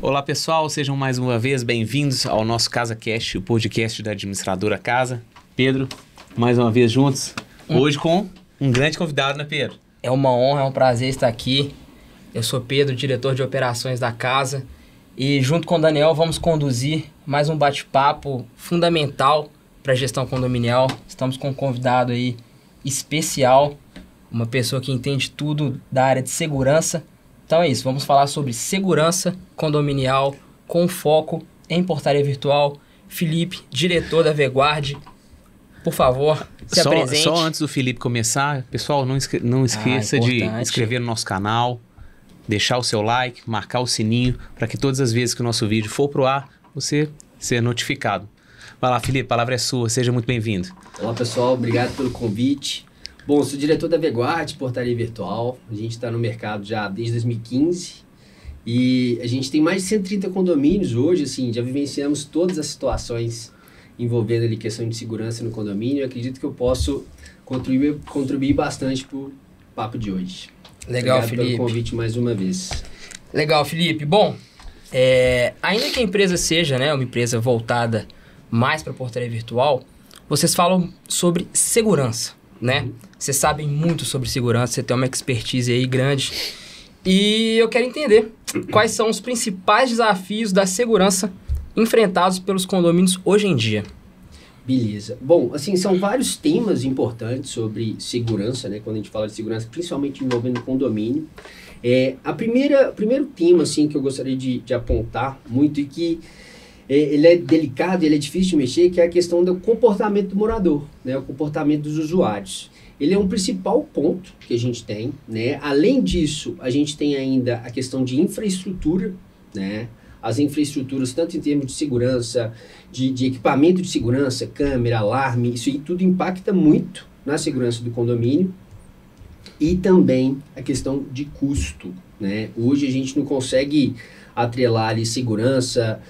Olá pessoal, sejam mais uma vez bem-vindos ao nosso CasaCast, o podcast da administradora Casa. Pedro, mais uma vez juntos, hoje com um grande convidado, né Pedro? É uma honra, é um prazer estar aqui. Eu sou Pedro, diretor de operações da Casa, e junto com o Daniel vamos conduzir mais um bate-papo fundamental para a gestão condominial. Estamos com um convidado aí especial, uma pessoa que entende tudo da área de segurança. Então é isso, vamos falar sobre segurança condominial com foco em portaria virtual. Felipe, diretor da VGuard, por favor, se apresente. Só antes do Felipe começar, pessoal, não esqueça de inscrever no nosso canal, deixar o seu like, marcar o sininho, para que todas as vezes que o nosso vídeo for pro ar, você ser notificado. Vai lá, Felipe, a palavra é sua, seja muito bem-vindo. Olá pessoal, obrigado pelo convite. Bom, sou diretor da VGuard, portaria virtual. A gente está no mercado já desde 2015 e a gente tem mais de 130 condomínios hoje, assim, já vivenciamos todas as situações envolvendo ali questão de segurança no condomínio. Eu acredito que eu posso contribuir bastante para o papo de hoje. Legal, obrigado Felipe. pelo convite mais uma vez. Legal, Felipe. Bom, ainda que a empresa seja, né, uma empresa voltada mais para a portaria virtual, vocês falam sobre segurança, né? Vocês sabem muito sobre segurança, você tem uma expertise aí grande. E eu quero entender quais são os principais desafios da segurança enfrentados pelos condomínios hoje em dia. Beleza. Bom, assim, são vários temas importantes sobre segurança, né? Quando a gente fala de segurança, principalmente envolvendo condomínio. O primeiro tema, assim, que eu gostaria de apontar muito e que ele é delicado, ele é difícil de mexer, que é a questão do comportamento do morador, né? O comportamento dos usuários. Ele é um principal ponto que a gente tem, né? Além disso, a gente tem ainda a questão de infraestrutura, né? As infraestruturas, tanto em termos de segurança, de equipamento de segurança, câmera, alarme, isso aí tudo impacta muito na segurança do condomínio. E também a questão de custo, né? Hoje a gente não consegue atrelar ali segurança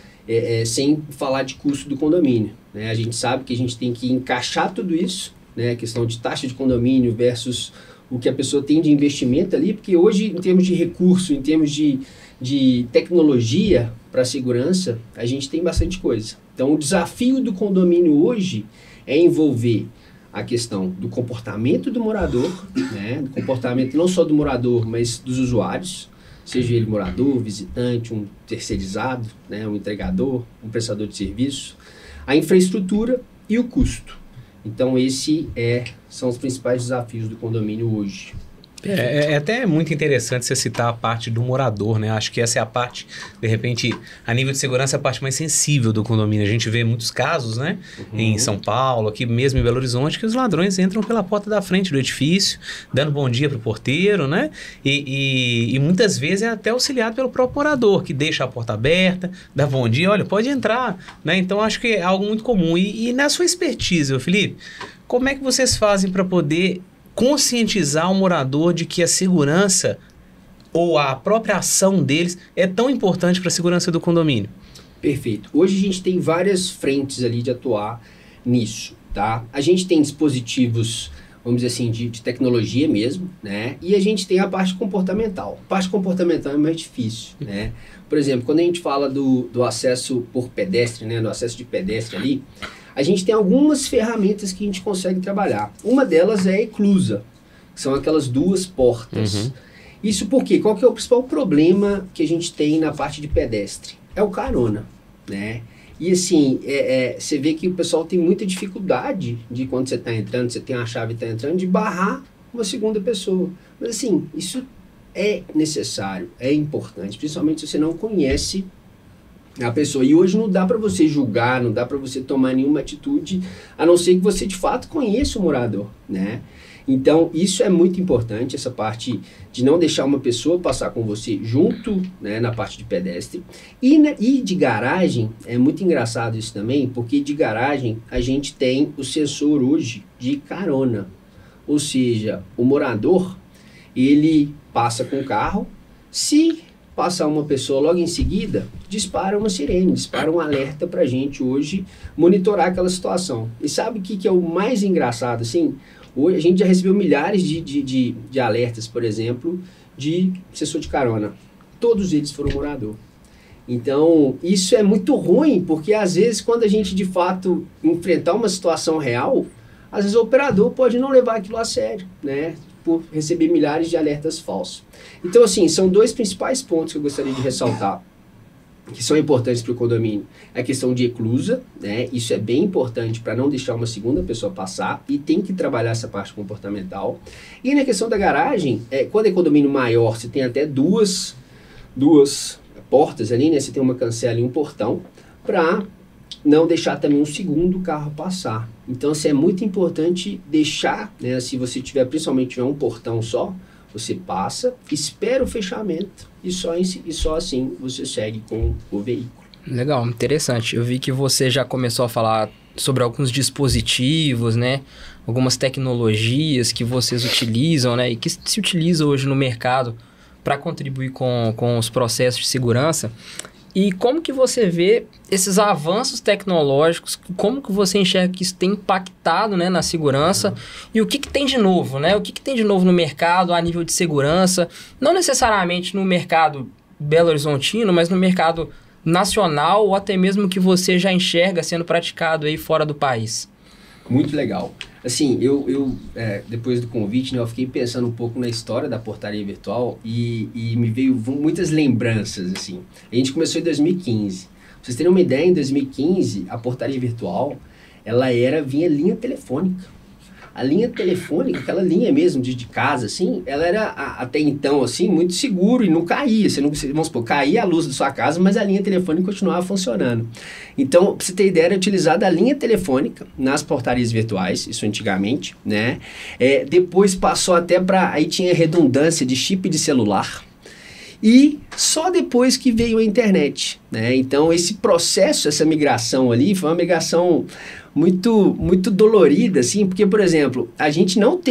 sem falar de custo do condomínio, né? A gente sabe que a gente tem que encaixar tudo isso, né? A questão de taxa de condomínio versus o que a pessoa tem de investimento ali, porque hoje, em termos de recurso, em termos de tecnologia para segurança, a gente tem bastante coisa. Então, o desafio do condomínio hoje é envolver a questão do comportamento do morador, né? Do comportamento não só do morador, mas dos usuários, seja ele morador, visitante, um terceirizado, né? Um entregador, um prestador de serviço, a infraestrutura e o custo. Então, são os principais desafios do condomínio hoje. É até muito interessante você citar a parte do morador, né? Acho que essa é a parte, de repente, a nível de segurança, a parte mais sensível do condomínio. A gente vê muitos casos, né? Em São Paulo, aqui mesmo em Belo Horizonte, que os ladrões entram pela porta da frente do edifício, dando bom dia pro porteiro, né? E muitas vezes é até auxiliado pelo próprio morador, que deixa a porta aberta, dá bom dia, olha, pode entrar, né? Então, acho que é algo muito comum. E na sua expertise, Felipe, como é que vocês fazem para poder conscientizar o morador de que a segurança ou a própria ação deles é tão importante para a segurança do condomínio? Perfeito. Hoje a gente tem várias frentes ali de atuar nisso, tá? A gente tem dispositivos, vamos dizer assim, de tecnologia mesmo, né? E a gente tem a parte comportamental. A parte comportamental é mais difícil, né? Por exemplo, quando a gente fala do acesso por pedestre, né? Do acesso de pedestre ali, a gente tem algumas ferramentas que a gente consegue trabalhar. Uma delas é a eclusa, que são aquelas duas portas. Isso porque, qual que é o principal problema que a gente tem na parte de pedestre? É o carona, né? E assim, você vê que o pessoal tem muita dificuldade de quando você está entrando, você tem a chave e está entrando, de barrar uma segunda pessoa. Mas assim, isso é necessário, é importante, principalmente se você não conhece a pessoa. E hoje não dá para você julgar, não dá para você tomar nenhuma atitude, a não ser que você de fato conheça o morador, né? Então, isso é muito importante, essa parte de não deixar uma pessoa passar com você junto, né, na parte de pedestre. E de garagem, é muito engraçado isso também, porque de garagem a gente tem o sensor hoje de carona. Ou seja, o morador, ele passa com o carro, se passar uma pessoa logo em seguida, dispara uma sirene, dispara um alerta pra gente hoje monitorar aquela situação. E sabe o que é o mais engraçado, assim? Hoje a gente já recebeu milhares de alertas, por exemplo, de sensor de carona. Todos eles foram morador. Então, isso é muito ruim, porque às vezes quando a gente de fato enfrentar uma situação real, às vezes o operador pode não levar aquilo a sério, né? Por receber milhares de alertas falsos. Então, assim, são dois principais pontos que eu gostaria de ressaltar, que são importantes para o condomínio. A questão de eclusa, né? Isso é bem importante para não deixar uma segunda pessoa passar, e tem que trabalhar essa parte comportamental. E na questão da garagem, quando é condomínio maior, você tem até duas portas ali, né? Você tem uma cancela e um portão, para não deixar também um segundo carro passar. Então, assim, é muito importante deixar, né? Se você tiver, principalmente tiver um portão só, você passa, espera o fechamento e só assim você segue com o veículo. Legal, interessante. Eu vi que você já começou a falar sobre alguns dispositivos, né? Algumas tecnologias que vocês utilizam, né? E que se utilizam hoje no mercado para contribuir com os processos de segurança. E como que você vê esses avanços tecnológicos, como que você enxerga que isso tem impactado, né, na segurança, e o que tem de novo, né? O que tem de novo no mercado a nível de segurança, não necessariamente no mercado belo-horizontino, mas no mercado nacional, ou até mesmo que você já enxerga sendo praticado aí fora do país? Muito legal. Assim, eu depois do convite, né, eu fiquei pensando um pouco na história da portaria virtual e me veio muitas lembranças, assim. A gente começou em 2015. Pra vocês terem uma ideia, em 2015, a portaria virtual, ela vinha linha telefônica. A linha telefônica, aquela linha mesmo de casa, assim, ela era até então, assim, muito seguro e não caía. Vamos supor, caía a luz da sua casa, mas a linha telefônica continuava funcionando. Então, pra você ter ideia, era utilizada a linha telefônica nas portarias virtuais, isso antigamente, né? Depois passou até aí tinha redundância de chip de celular. E só depois que veio a internet, né? Então, esse processo, essa migração ali, foi uma migração muito, muito dolorida, assim, porque, por exemplo, a gente não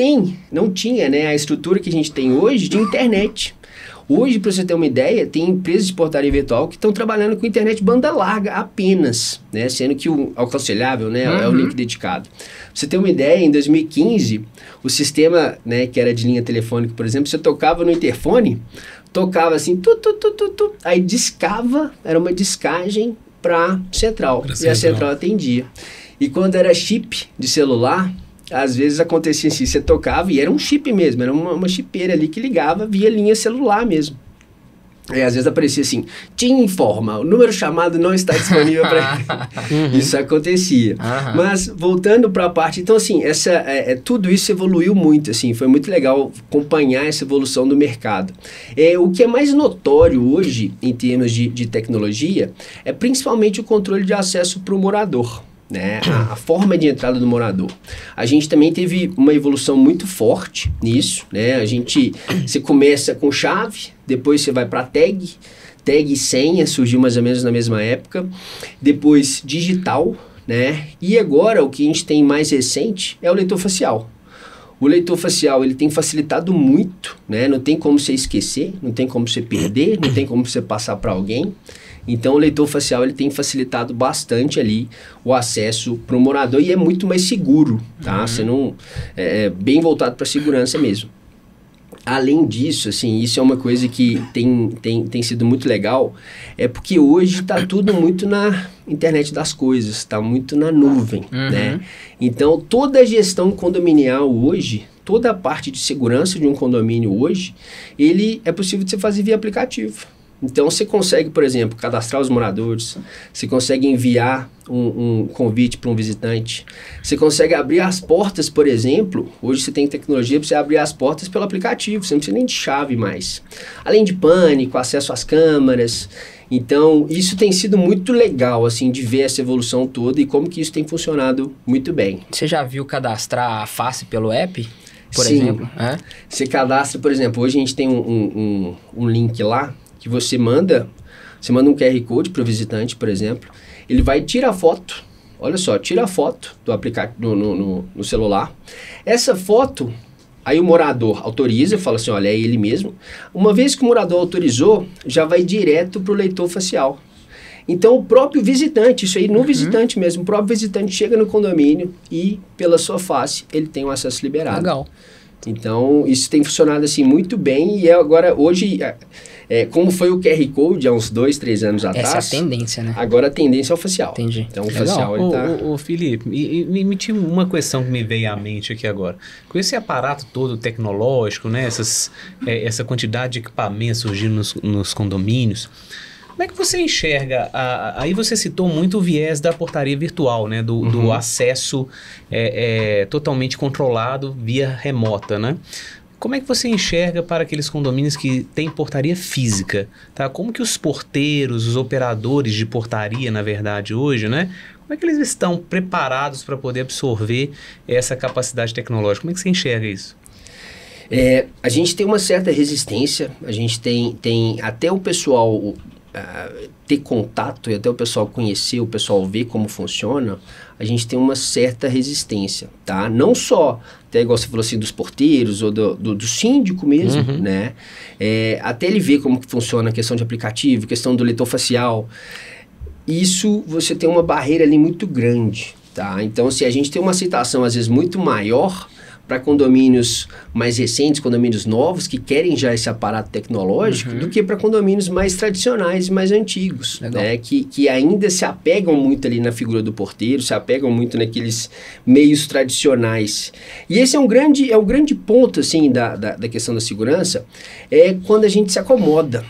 tinha, né, a estrutura que a gente tem hoje de internet. Hoje, para você ter uma ideia, tem empresas de portaria virtual que estão trabalhando com internet banda larga apenas, né, sendo que o aconselhável, né, é o link dedicado. Pra você ter uma ideia, em 2015, o sistema, né, que era de linha telefônica, por exemplo, você tocava no interfone, tocava assim, aí discava, era uma discagem para central, e a central atendia. E quando era chip de celular, às vezes acontecia assim, você tocava e era um chip mesmo, era uma chipeira ali que ligava via linha celular mesmo. Aí às vezes aparecia assim, te informa, o número chamado não está disponível para... Isso acontecia. Mas voltando para a parte, então assim, tudo isso evoluiu muito, assim, foi muito legal acompanhar essa evolução do mercado. O que é mais notório hoje, em termos de tecnologia, é principalmente o controle de acesso para o morador. Né? A forma de entrada do morador. A gente também teve uma evolução muito forte nisso, né? Você começa com chave, depois você vai para tag e senha, surgiu mais ou menos na mesma época, depois digital, né? E agora o que a gente tem mais recente é o leitor facial. O leitor facial, ele tem facilitado muito, né? Não tem como você esquecer, não tem como você perder, não tem como você passar para alguém. Então, o leitor facial ele tem facilitado bastante ali o acesso para o morador e é muito mais seguro, tá? Você não, é bem voltado para a segurança mesmo. Além disso, assim, isso é uma coisa que tem sido muito legal, é porque hoje está tudo muito na internet das coisas, está muito na nuvem, né? Então, toda a gestão condominial hoje, toda a parte de segurança de um condomínio hoje, é possível de você fazer via aplicativo. Então, você consegue, por exemplo, cadastrar os moradores, você consegue enviar um convite para um visitante, você consegue abrir as portas, por exemplo, hoje você tem tecnologia para você abrir as portas pelo aplicativo, você não precisa nem de chave mais. Além de pânico, acesso às câmaras. Então, isso tem sido muito legal, assim, de ver essa evolução toda e como que isso tem funcionado muito bem. Você já viu cadastrar a face pelo app, por Sim. exemplo? Você cadastra, por exemplo, hoje a gente tem um link lá, que você manda um QR Code para o visitante, por exemplo, ele vai tirar foto, olha só, tira a foto do aplicativo no celular. Essa foto, aí o morador autoriza, fala assim, olha, é ele mesmo. Uma vez que o morador autorizou, já vai direto para o leitor facial. Então, o próprio visitante, isso aí no visitante mesmo, o próprio visitante chega no condomínio e, pela sua face, ele tem um acesso liberado. Legal. Então, isso tem funcionado assim muito bem e agora, hoje, como foi o QR Code há uns 2, 3 anos atrás. Essa é a tendência, né? Agora a tendência é o facial. Entendi. Então o facial ele tá... Ô, Felipe, me tinha uma questão que me veio à mente aqui agora. Com esse aparato todo tecnológico, né? Essa quantidade de equipamentos surgindo nos condomínios, como é que você enxerga? Aí você citou muito o viés da portaria virtual, né? Do acesso totalmente controlado via remota, né? Como é que você enxerga para aqueles condomínios que têm portaria física? Tá? Como que os porteiros, os operadores de portaria, na verdade, hoje, né? Como é que eles estão preparados para poder absorver essa capacidade tecnológica? Como é que você enxerga isso? A gente tem uma certa resistência, a gente tem até o pessoal ter contato e até o pessoal conhecer, o pessoal ver como funciona, a gente tem uma certa resistência, tá? Não só, até igual você falou assim, dos porteiros ou do síndico mesmo, né? Até ele ver como que funciona a questão de aplicativo, questão do leitor facial. Isso, você tem uma barreira ali muito grande, tá? Então, se a gente tem uma aceitação, às vezes, muito maior para condomínios mais recentes, condomínios novos, que querem já esse aparato tecnológico, do que para condomínios mais tradicionais e mais antigos, né? Que ainda se apegam muito ali na figura do porteiro, se apegam muito naqueles meios tradicionais. E esse é um grande ponto, assim, da questão da segurança, quando a gente se acomoda.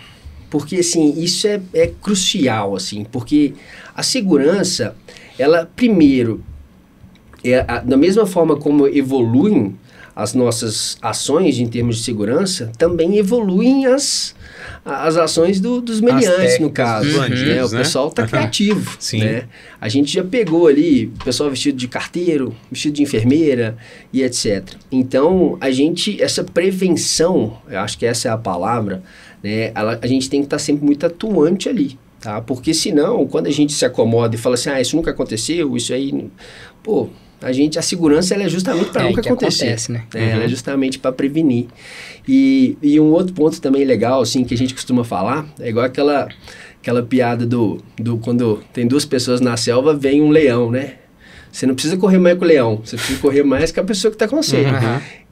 Porque, assim, isso é crucial, assim, porque a segurança, ela, primeiro, da mesma forma como evoluem as nossas ações em termos de segurança, também evoluem as ações dos meliantes, no caso. Né? O pessoal está criativo. Né? A gente já pegou ali o pessoal vestido de carteiro, vestido de enfermeira e etc. Então, essa prevenção, eu acho que essa é a palavra, né? A gente tem que estar sempre muito atuante ali. Tá? Porque senão, quando a gente se acomoda e fala assim, isso nunca aconteceu, isso aí... Pô, a segurança ela é justamente para nunca acontecer. Acontece, né? Ela é justamente para prevenir. E um outro ponto também legal, assim, que a gente costuma falar, é igual aquela piada do quando tem duas pessoas na selva, vem um leão, né? Você não precisa correr mais com o leão, você precisa correr mais com a pessoa que está com você.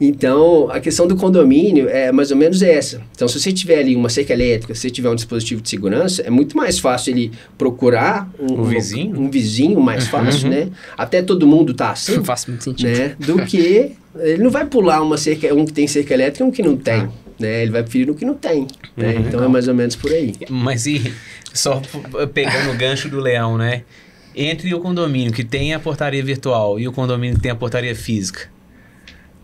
Então, a questão do condomínio é mais ou menos essa. Então, se você tiver ali uma cerca elétrica, se você tiver um dispositivo de segurança, é muito mais fácil ele procurar um vizinho mais fácil, né? Até todo mundo tá assim. Faz muito sentido. Né? Do que ele não vai pular um que tem cerca elétrica e um que não tem. Né? Ele vai preferir no que não tem. Né? Então, é mais ou menos por aí. Mas e só pegando o gancho do leão, né? Entre o condomínio que tem a portaria virtual e o condomínio que tem a portaria física,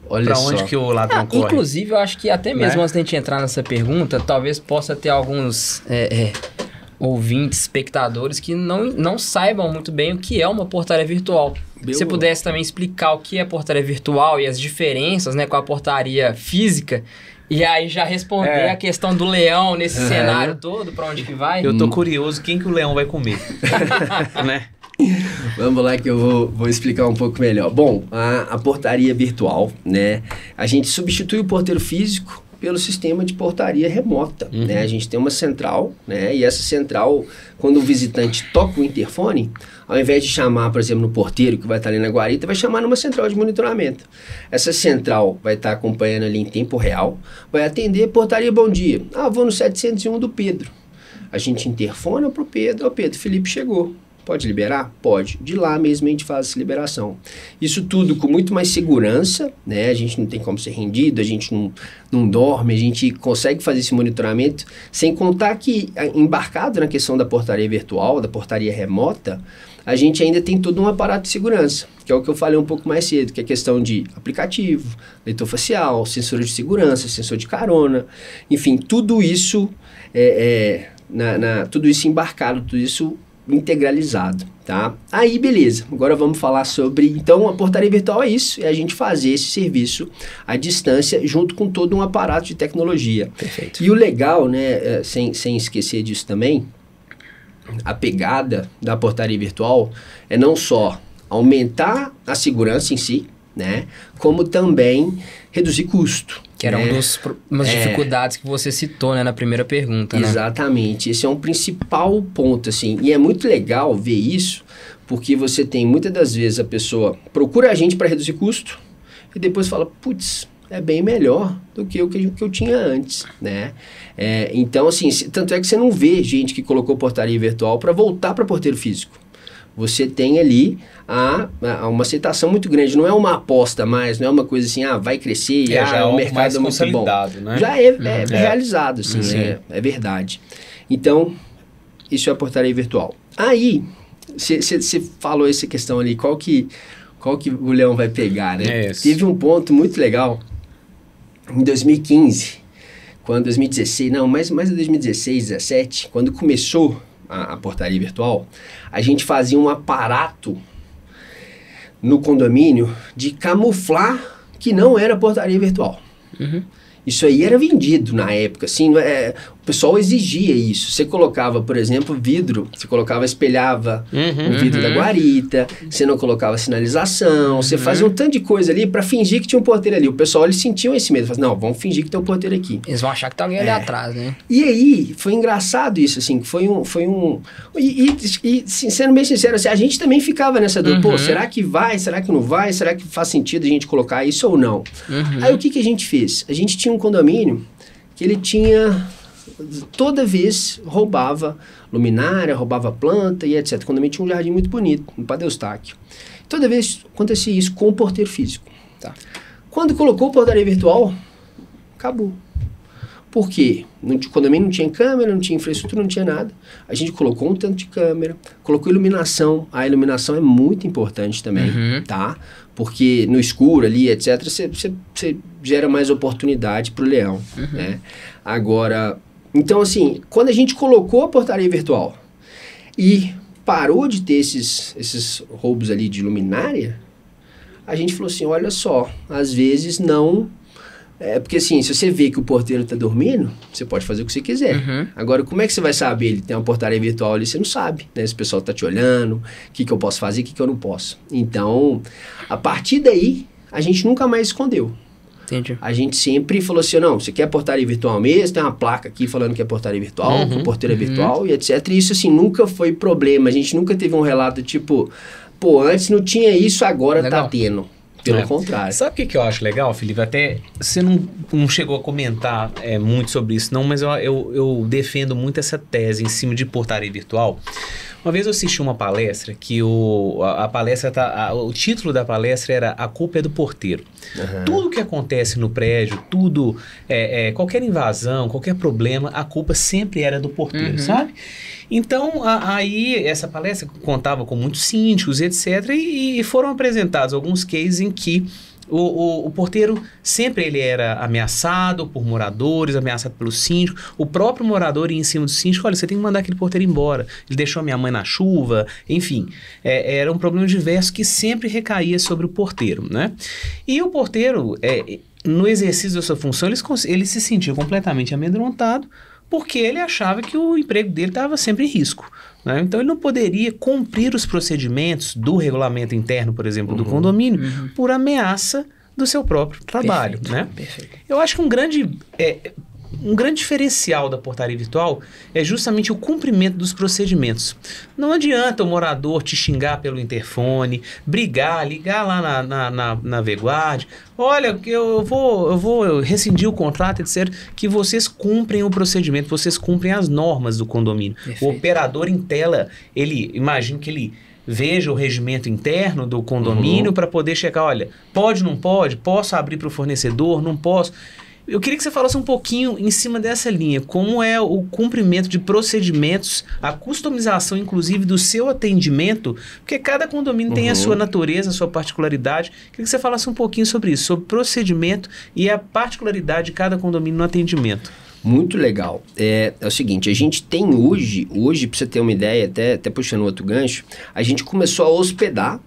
para onde que o ladrão corre? Inclusive, eu acho que até mesmo antes de a gente entrar nessa pergunta, talvez possa ter alguns ouvintes, espectadores que não saibam muito bem o que é uma portaria virtual. Se você pudesse também explicar o que é portaria virtual e as diferenças, né, com a portaria física, e aí já responder a questão do leão nesse cenário todo, para onde que vai. Eu tô curioso, quem que o leão vai comer? Né? Vamos lá que eu vou explicar um pouco melhor. Bom, a portaria virtual, né? A gente substitui o porteiro físico pelo sistema de portaria remota, né? A gente tem uma central, né? E essa central, quando o visitante toca o interfone, ao invés de chamar, por exemplo, no porteiro que vai estar ali na guarita, vai chamar numa central de monitoramento. Essa central vai estar acompanhando ali em tempo real, vai atender portaria bom dia. Vou no 701 do Pedro. A gente interfona para o Pedro. Pedro, Felipe chegou. Pode liberar? Pode. De lá mesmo a gente faz essa liberação. Isso tudo com muito mais segurança, né? A gente não tem como ser rendido, a gente não dorme, a gente consegue fazer esse monitoramento, sem contar que, embarcado na questão da portaria virtual, da portaria remota, a gente ainda tem todo um aparato de segurança, que é o que eu falei um pouco mais cedo, que é a questão de aplicativo, leitor facial, sensor de segurança, sensor de carona, enfim, tudo isso tudo isso embarcado, tudo isso integralizado, tá? Aí, beleza. Agora vamos falar sobre... Então, a portaria virtual é isso, é a gente fazer esse serviço à distância junto com todo um aparato de tecnologia. Perfeito. E o legal, né, sem esquecer disso também, a pegada da portaria virtual é não só aumentar a segurança em si, né, como também reduzir custo. Que era uma das dificuldades que você citou, né, na primeira pergunta, né? Exatamente. Esse é um principal ponto, assim. E é muito legal ver isso, porque você tem, muitas das vezes, a pessoa procura a gente para reduzir custo e depois fala, putz, é bem melhor do que o que eu tinha antes, né? Então, assim, tanto é que você não vê gente que colocou portaria virtual para voltar para porteiro físico. Você tem ali uma aceitação muito grande. Não é uma aposta mais, não é uma coisa assim, vai crescer, já o mercado é muito bom. Né? Já é realizado, assim, é verdade. Então, isso é a portaria virtual. Aí, você falou essa questão ali, qual que o Leão vai pegar, né? Teve um ponto muito legal em 2015, quando 2016, não, mais em 2016, 2017, quando começou a portaria virtual, a gente fazia um aparato no condomínio de camuflar que não era portaria virtual. Uhum. Isso aí era vendido na época, assim, o pessoal exigia isso. Você colocava, por exemplo, vidro, espelhava o vidro da guarita, você não colocava sinalização, você fazia um tanto de coisa ali para fingir que tinha um porteiro ali. O pessoal, eles sentiam esse medo, falavam, não, vamos fingir que tem um porteiro aqui. Eles vão achar que tá alguém ali atrás, né? E aí, foi engraçado isso, assim, e sendo bem sincero, assim, a gente também ficava nessa dúvida, pô, será que vai, será que não vai, será que faz sentido a gente colocar isso ou não? Aí o que a gente fez? A gente tinha um condomínio que ele tinha, toda vez roubava luminária, roubava planta e etc. O condomínio tinha um jardim muito bonito, no Padre Eustáquio. Toda vez acontecia isso com o porteiro físico. Tá. Quando colocou portaria virtual, acabou. Por quê? O condomínio não tinha câmera, não tinha infraestrutura, não tinha nada. A gente colocou um tanto de câmera, colocou iluminação. A iluminação é muito importante também, tá? Porque no escuro ali, etc., você gera mais oportunidade para o leão, né? Agora, então assim, quando a gente colocou a portaria virtual e parou de ter esses roubos ali de luminária, a gente falou assim, olha só, às vezes não... porque assim, se você vê que o porteiro está dormindo, você pode fazer o que você quiser. Agora, como é que você vai saber? Ele tem uma portaria virtual ali, você não sabe, né? Se o pessoal está te olhando, o que eu posso fazer, o que eu não posso. Então, a partir daí, a gente nunca mais escondeu. Entendi. A gente sempre falou assim, não, você quer portaria virtual mesmo? Tem uma placa aqui falando que é portaria virtual, que o porteiro é virtual e etc. E isso, assim, nunca foi problema. A gente nunca teve um relato tipo, pô, antes não tinha isso, agora tá tendo. Pelo contrário. Sabe o que eu acho legal, Felipe? Até você não chegou a comentar muito sobre isso, não, mas eu defendo muito essa tese em cima de portaria virtual. Uma vez eu assisti uma palestra que a palestra o título da palestra era A Culpa é do Porteiro. Tudo que acontece no prédio, qualquer invasão, qualquer problema, a culpa sempre era do porteiro, sabe? Então, aí essa palestra contava com muitos síndicos, etc. E foram apresentados alguns cases em que o porteiro sempre ele era ameaçado por moradores, ameaçado pelo síndico. O próprio morador ia em cima do síndico, olha, você tem que mandar aquele porteiro embora. Ele deixou a minha mãe na chuva, enfim. Era um problema diverso que sempre recaía sobre o porteiro, né? E o porteiro, no exercício da sua função, ele se sentia completamente amedrontado, porque ele achava que o emprego dele estava sempre em risco, né? Então ele não poderia cumprir os procedimentos do regulamento interno, por exemplo, do condomínio, por ameaça do seu próprio trabalho. Perfeito, né? Perfeito. Eu acho que um grande diferencial da portaria virtual é justamente o cumprimento dos procedimentos. Não adianta o morador te xingar pelo interfone, ligar lá na Veguard, olha, eu vou rescindir o contrato, etc., que vocês cumprem o procedimento, vocês cumprem as normas do condomínio. Perfeito. O operador em tela, imagino que ele veja o regimento interno do condomínio para poder checar, olha, pode, não pode, posso abrir para o fornecedor, não posso... Eu queria que você falasse um pouquinho em cima dessa linha, como é o cumprimento de procedimentos, a customização, inclusive, do seu atendimento, porque cada condomínio tem a sua natureza, a sua particularidade. Eu queria que você falasse um pouquinho sobre isso, sobre procedimento e a particularidade de cada condomínio no atendimento. Muito legal. É o seguinte, a gente tem hoje, para você ter uma ideia, até puxando outro gancho, a gente começou a hospedar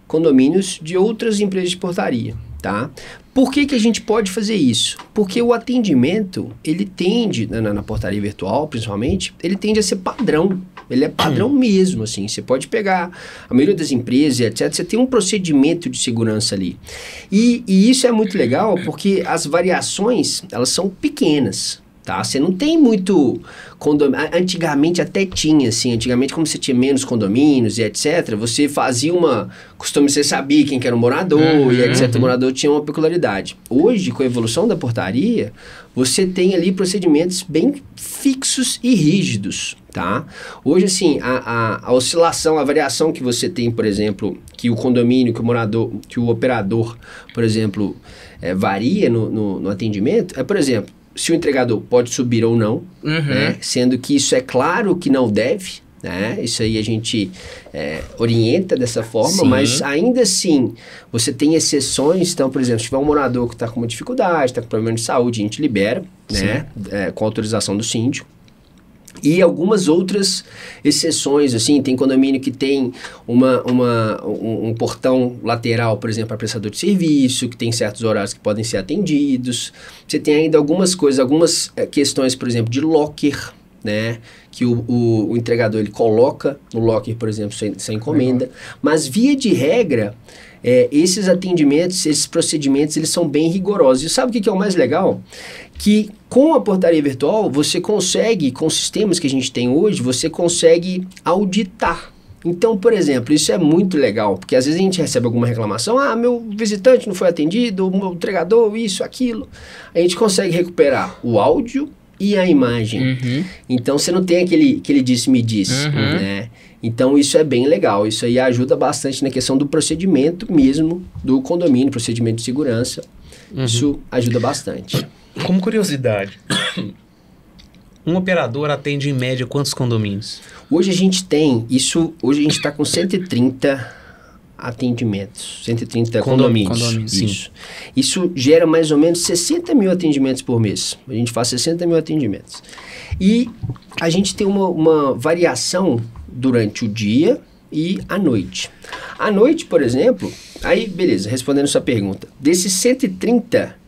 condomínios de outras empresas de portaria, tá? Por que a gente pode fazer isso? Porque o atendimento, ele tende, na portaria virtual principalmente, ele tende a ser padrão. Ele é padrão mesmo, assim. Você pode pegar a maioria das empresas, etc. Você tem um procedimento de segurança ali. E isso é muito legal porque as variações, elas são pequenas, tá? Você não tem muito condomínio. Antigamente até tinha, assim. Antigamente, como você tinha menos condomínios e etc., você fazia uma... Costume, você sabia quem que era o morador e etc. O morador tinha uma peculiaridade. Hoje, com a evolução da portaria, você tem ali procedimentos bem fixos e rígidos, tá? Hoje, assim, a oscilação, a variação que você tem, por exemplo, que o condomínio, que o morador, que o operador, por exemplo, varia no atendimento, por exemplo, se o entregador pode subir ou não, né? Sendo que isso é claro que não deve, né? Isso aí a gente orienta dessa forma, mas ainda assim você tem exceções. Então, por exemplo, se tiver um morador que está com uma dificuldade, está com problema de saúde, a gente libera, né? Com autorização do síndico. E algumas outras exceções, assim, tem condomínio que tem um portão lateral, por exemplo, para prestador de serviço, que tem certos horários que podem ser atendidos. Você tem ainda algumas coisas, algumas questões, por exemplo, de locker, né? Que o entregador ele coloca no locker, por exemplo, sem encomenda. Mas, via de regra, esses atendimentos, esses procedimentos, eles são bem rigorosos. E sabe o que é o mais legal? Que com a portaria virtual, você consegue, com os sistemas que a gente tem hoje, você consegue auditar. Então, por exemplo, isso é muito legal, porque às vezes a gente recebe alguma reclamação, meu visitante não foi atendido, o meu entregador, isso, aquilo. A gente consegue recuperar o áudio e a imagem. Então, você não tem aquele disse-me-disse, né? Então, isso é bem legal. Isso aí ajuda bastante na questão do procedimento mesmo do condomínio, procedimento de segurança. Isso ajuda bastante. Como curiosidade, um operador atende em média quantos condomínios? Hoje a gente está com 130 atendimentos, 130 condomínios. Isso gera mais ou menos 60 mil atendimentos por mês. A gente faz 60 mil atendimentos. E a gente tem uma variação durante o dia e à noite. À noite, por exemplo, aí beleza, respondendo sua pergunta, desses 130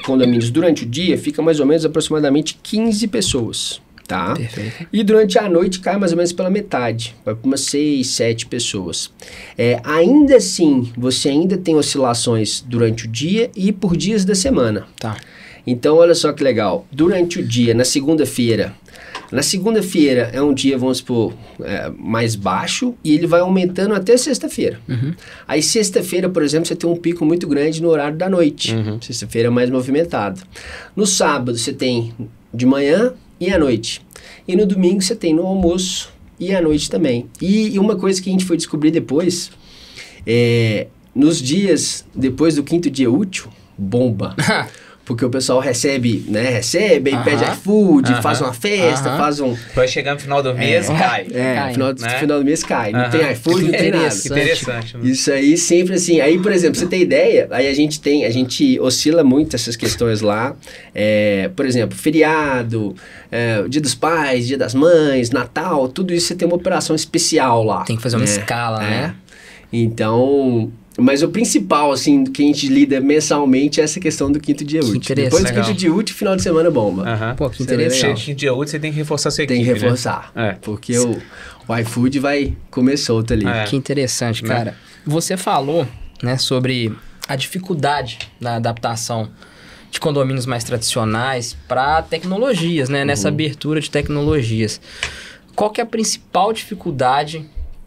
condomínios durante o dia, fica mais ou menos aproximadamente 15 pessoas, tá? Perfeito. E durante a noite cai mais ou menos pela metade, vai para umas 6, 7 pessoas. Ainda assim, você ainda tem oscilações durante o dia e por dias da semana. Tá. Então, olha só que legal, durante o dia, na segunda-feira é um dia, vamos supor, mais baixo e ele vai aumentando até sexta-feira. Aí sexta-feira, por exemplo, você tem um pico muito grande no horário da noite. Sexta-feira é mais movimentado. No sábado você tem de manhã e à noite. E no domingo você tem no almoço e à noite também. E uma coisa que a gente foi descobrir depois, nos dias depois do 5º dia útil, bomba. Porque o pessoal recebe, aí pede iFood, faz uma festa, faz um... Vai chegar no final do mês, cai. Final do mês cai. Não tem iFood, não tem nada. Interessante. Isso aí sempre assim. Aí, por exemplo, você tem ideia, aí a gente oscila muito essas questões lá. Por exemplo, feriado, Dia dos Pais, Dia das Mães, Natal, tudo isso você tem uma operação especial lá. Tem que fazer uma escala, né? Então... Mas o principal, assim, que a gente lida mensalmente é essa questão do 5º dia útil. Depois do 5º dia útil, final de semana bomba. Pô, que interessante. 5º dia útil, você tem que reforçar sua equipe, Tem que reforçar, porque o iFood vai comer solto ali. Que interessante, cara. Você falou, né, sobre a dificuldade da adaptação de condomínios mais tradicionais para tecnologias, né, nessa abertura de tecnologias. Qual que é a principal dificuldade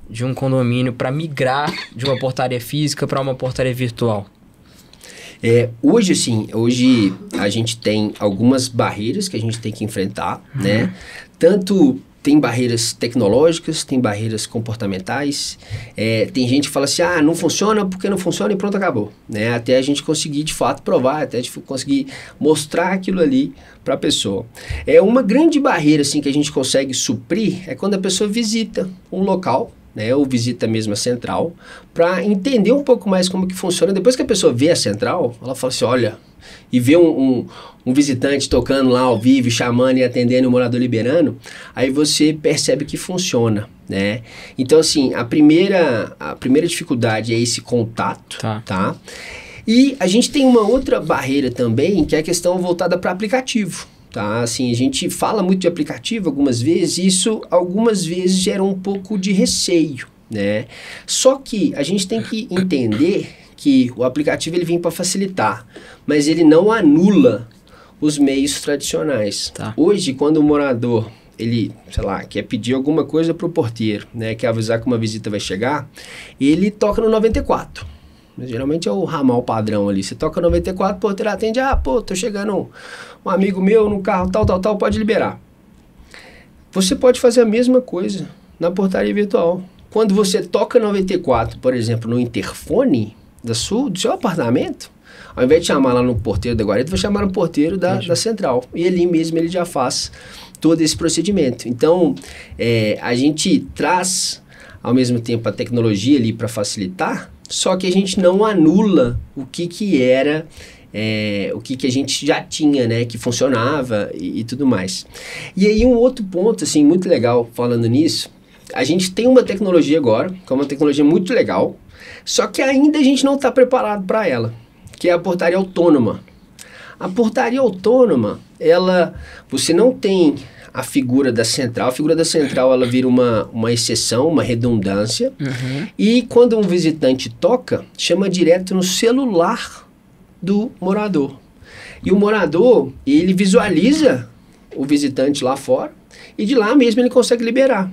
de um condomínio para migrar de uma portaria física para uma portaria virtual? Hoje a gente tem algumas barreiras que a gente tem que enfrentar, né? Tanto tem barreiras tecnológicas, tem barreiras comportamentais, tem gente que fala assim, não funciona porque não funciona e pronto, acabou, né? Até a gente conseguir de fato provar, até a gente conseguir mostrar aquilo ali para a pessoa. Uma grande barreira assim, que a gente consegue suprir é quando a pessoa visita um local, né, ou visita mesmo a central, para entender um pouco mais como que funciona. Depois que a pessoa vê a central, ela fala assim, olha, e vê um visitante tocando lá ao vivo, chamando e atendendo, o morador liberando, aí você percebe que funciona, né? Então, assim, a primeira dificuldade é esse contato, tá? E a gente tem uma outra barreira também, que é a questão voltada para aplicativo. Tá, assim, a gente fala muito de aplicativo algumas vezes, e isso algumas vezes gera um pouco de receio, né? Só que a gente tem que entender que o aplicativo ele vem para facilitar, mas ele não anula os meios tradicionais. Tá. Hoje, quando o morador, ele, sei lá, quer pedir alguma coisa para o porteiro, né, quer avisar que uma visita vai chegar, ele toca no 94. Mas geralmente é o ramal padrão ali. Você toca no 94, o porteiro atende, tô chegando um amigo meu no carro, tal, pode liberar. Você pode fazer a mesma coisa na portaria virtual. Quando você toca 94, por exemplo, no interfone do seu apartamento, ao invés de chamar lá no porteiro da guarita, vai chamar no porteiro da central. E ali mesmo ele já faz todo esse procedimento. Então, a gente traz, ao mesmo tempo, a tecnologia ali para facilitar, só que a gente não anula o que era, o que a gente já tinha, né, que funcionava e tudo mais. E aí um outro ponto, assim, muito legal falando nisso, a gente tem uma tecnologia agora, que é uma tecnologia muito legal, só que ainda a gente não está preparado para ela, que é a portaria autônoma. A portaria autônoma, você não tem a figura da central. A figura da central, ela vira uma exceção, uma redundância. Uhum. E quando um visitante toca, chama direto no celular do morador. E o morador, ele visualiza o visitante lá fora e de lá mesmo ele consegue liberar.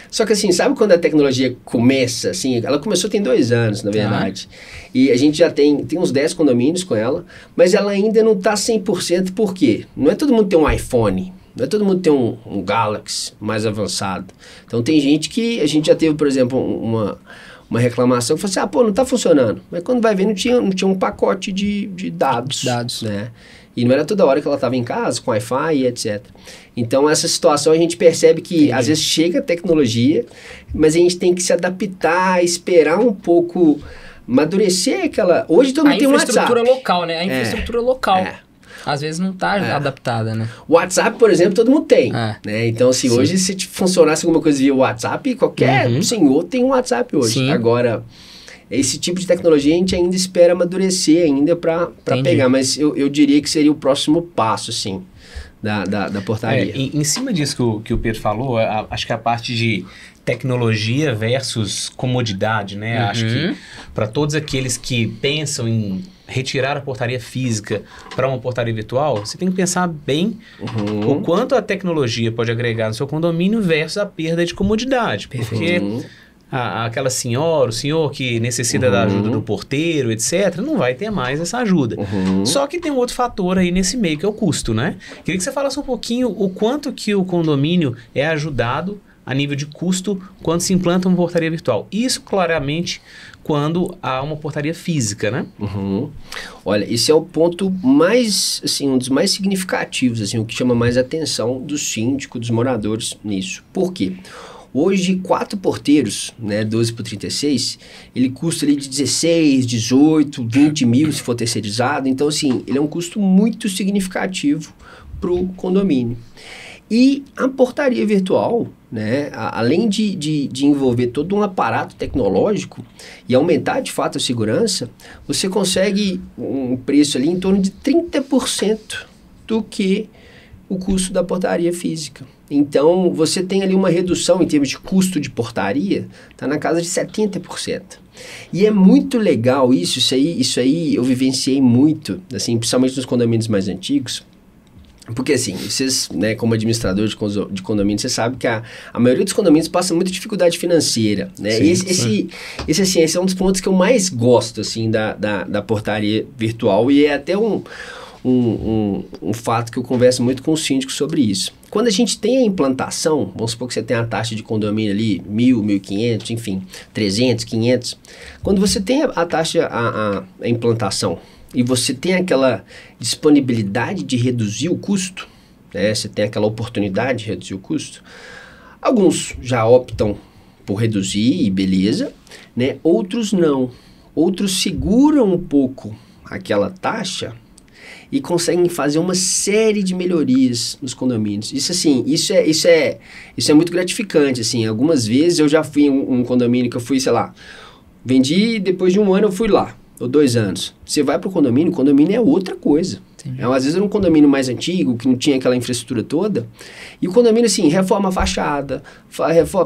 Só que assim, sabe quando a tecnologia começa, assim, ela começou tem 2 anos, na verdade, e a gente já tem uns 10 condomínios com ela, mas ela ainda não está 100%, por quê? Não é todo mundo tem um iPhone, não é todo mundo tem um Galaxy mais avançado. Então tem gente que, a gente já teve, por exemplo, uma reclamação que falou assim, não está funcionando, mas quando vai ver não tinha um pacote de dados, né? E não era toda hora que ela estava em casa, com Wi-Fi e etc. Então, essa situação a gente percebe que, às vezes, chega a tecnologia, mas a gente tem que se adaptar, esperar um pouco, amadurecer aquela... Hoje todo mundo tem um WhatsApp. A infraestrutura local, né? A infraestrutura local. Às vezes não está adaptada, né? O WhatsApp, por exemplo, todo mundo tem. Né? Então, assim, sim, hoje, se funcionasse alguma coisa via WhatsApp, qualquer senhor tem um WhatsApp hoje. Sim. Agora... esse tipo de tecnologia a gente ainda espera amadurecer ainda para pegar, mas eu diria que seria o próximo passo, assim, da portaria. Em cima disso que o Pedro falou, acho que a parte de tecnologia versus comodidade, né? Acho que para todos aqueles que pensam em retirar a portaria física para uma portaria virtual, você tem que pensar bem o quanto a tecnologia pode agregar no seu condomínio versus a perda de comodidade. Porque... aquela senhora, o senhor que necessita da ajuda do porteiro, etc., não vai ter mais essa ajuda. Só que tem um outro fator aí nesse meio, que é o custo, né? Queria que você falasse um pouquinho o quanto que o condomínio é ajudado a nível de custo quando se implanta uma portaria virtual. Isso, claramente, quando há uma portaria física, né? Olha, esse é o ponto mais, assim, um dos mais significativos, assim, o que chama mais atenção do síndico, dos moradores nisso. Por quê? Hoje, 4 porteiros, né, 12 por 36, ele custa ali de 16, 18, 20 mil se for terceirizado. Então, assim, ele é um custo muito significativo para o condomínio. E a portaria virtual, né, além de envolver todo um aparato tecnológico e aumentar, de fato, a segurança, você consegue um preço ali em torno de 30% do que o custo da portaria física. Então, você tem ali uma redução em termos de custo de portaria, está na casa de 70%. E é muito legal isso aí eu vivenciei muito, assim, principalmente nos condomínios mais antigos, porque assim, vocês, né, como administrador de condomínio, você sabe que a maioria dos condomínios passa muita dificuldade financeira, né? Sim, esse é um dos pontos que eu mais gosto, assim, da portaria virtual, e é até um fato que eu converso muito com os síndicos sobre isso. Quando a gente tem a implantação, vamos supor que você tem a taxa de condomínio ali, 1.000, 1.500, enfim, 300, 500. Quando você tem a taxa, a implantação, e você tem aquela disponibilidade de reduzir o custo, né? Você tem aquela oportunidade de reduzir o custo, alguns já optam por reduzir e beleza, né? Outros não. Outros seguram um pouco aquela taxa e conseguem fazer uma série de melhorias nos condomínios. Isso é muito gratificante, assim. Algumas vezes eu já fui em um condomínio que eu fui, sei lá, vendi, depois de 1 ano eu fui lá, ou 2 anos. Você vai para o condomínio é outra coisa. Às vezes era um condomínio mais antigo, que não tinha aquela infraestrutura toda, e o condomínio, assim, reforma a fachada,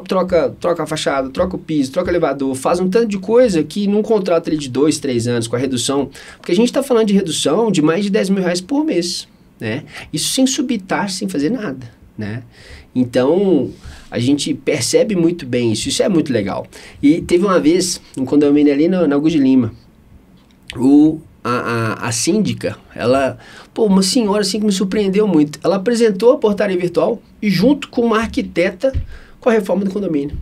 troca a fachada, troca o piso, troca o elevador, faz um tanto de coisa que num contrato ali de 2, 3 anos, com a redução, porque a gente está falando de redução de mais de 10 mil reais por mês. né? Isso sem subitar, sem fazer nada, né? Então, a gente percebe muito bem isso é muito legal. E teve uma vez, um condomínio ali na Augusto de Lima, a síndica, uma senhora assim que me surpreendeu muito, ela apresentou a portaria virtual e junto com uma arquiteta com a reforma do condomínio.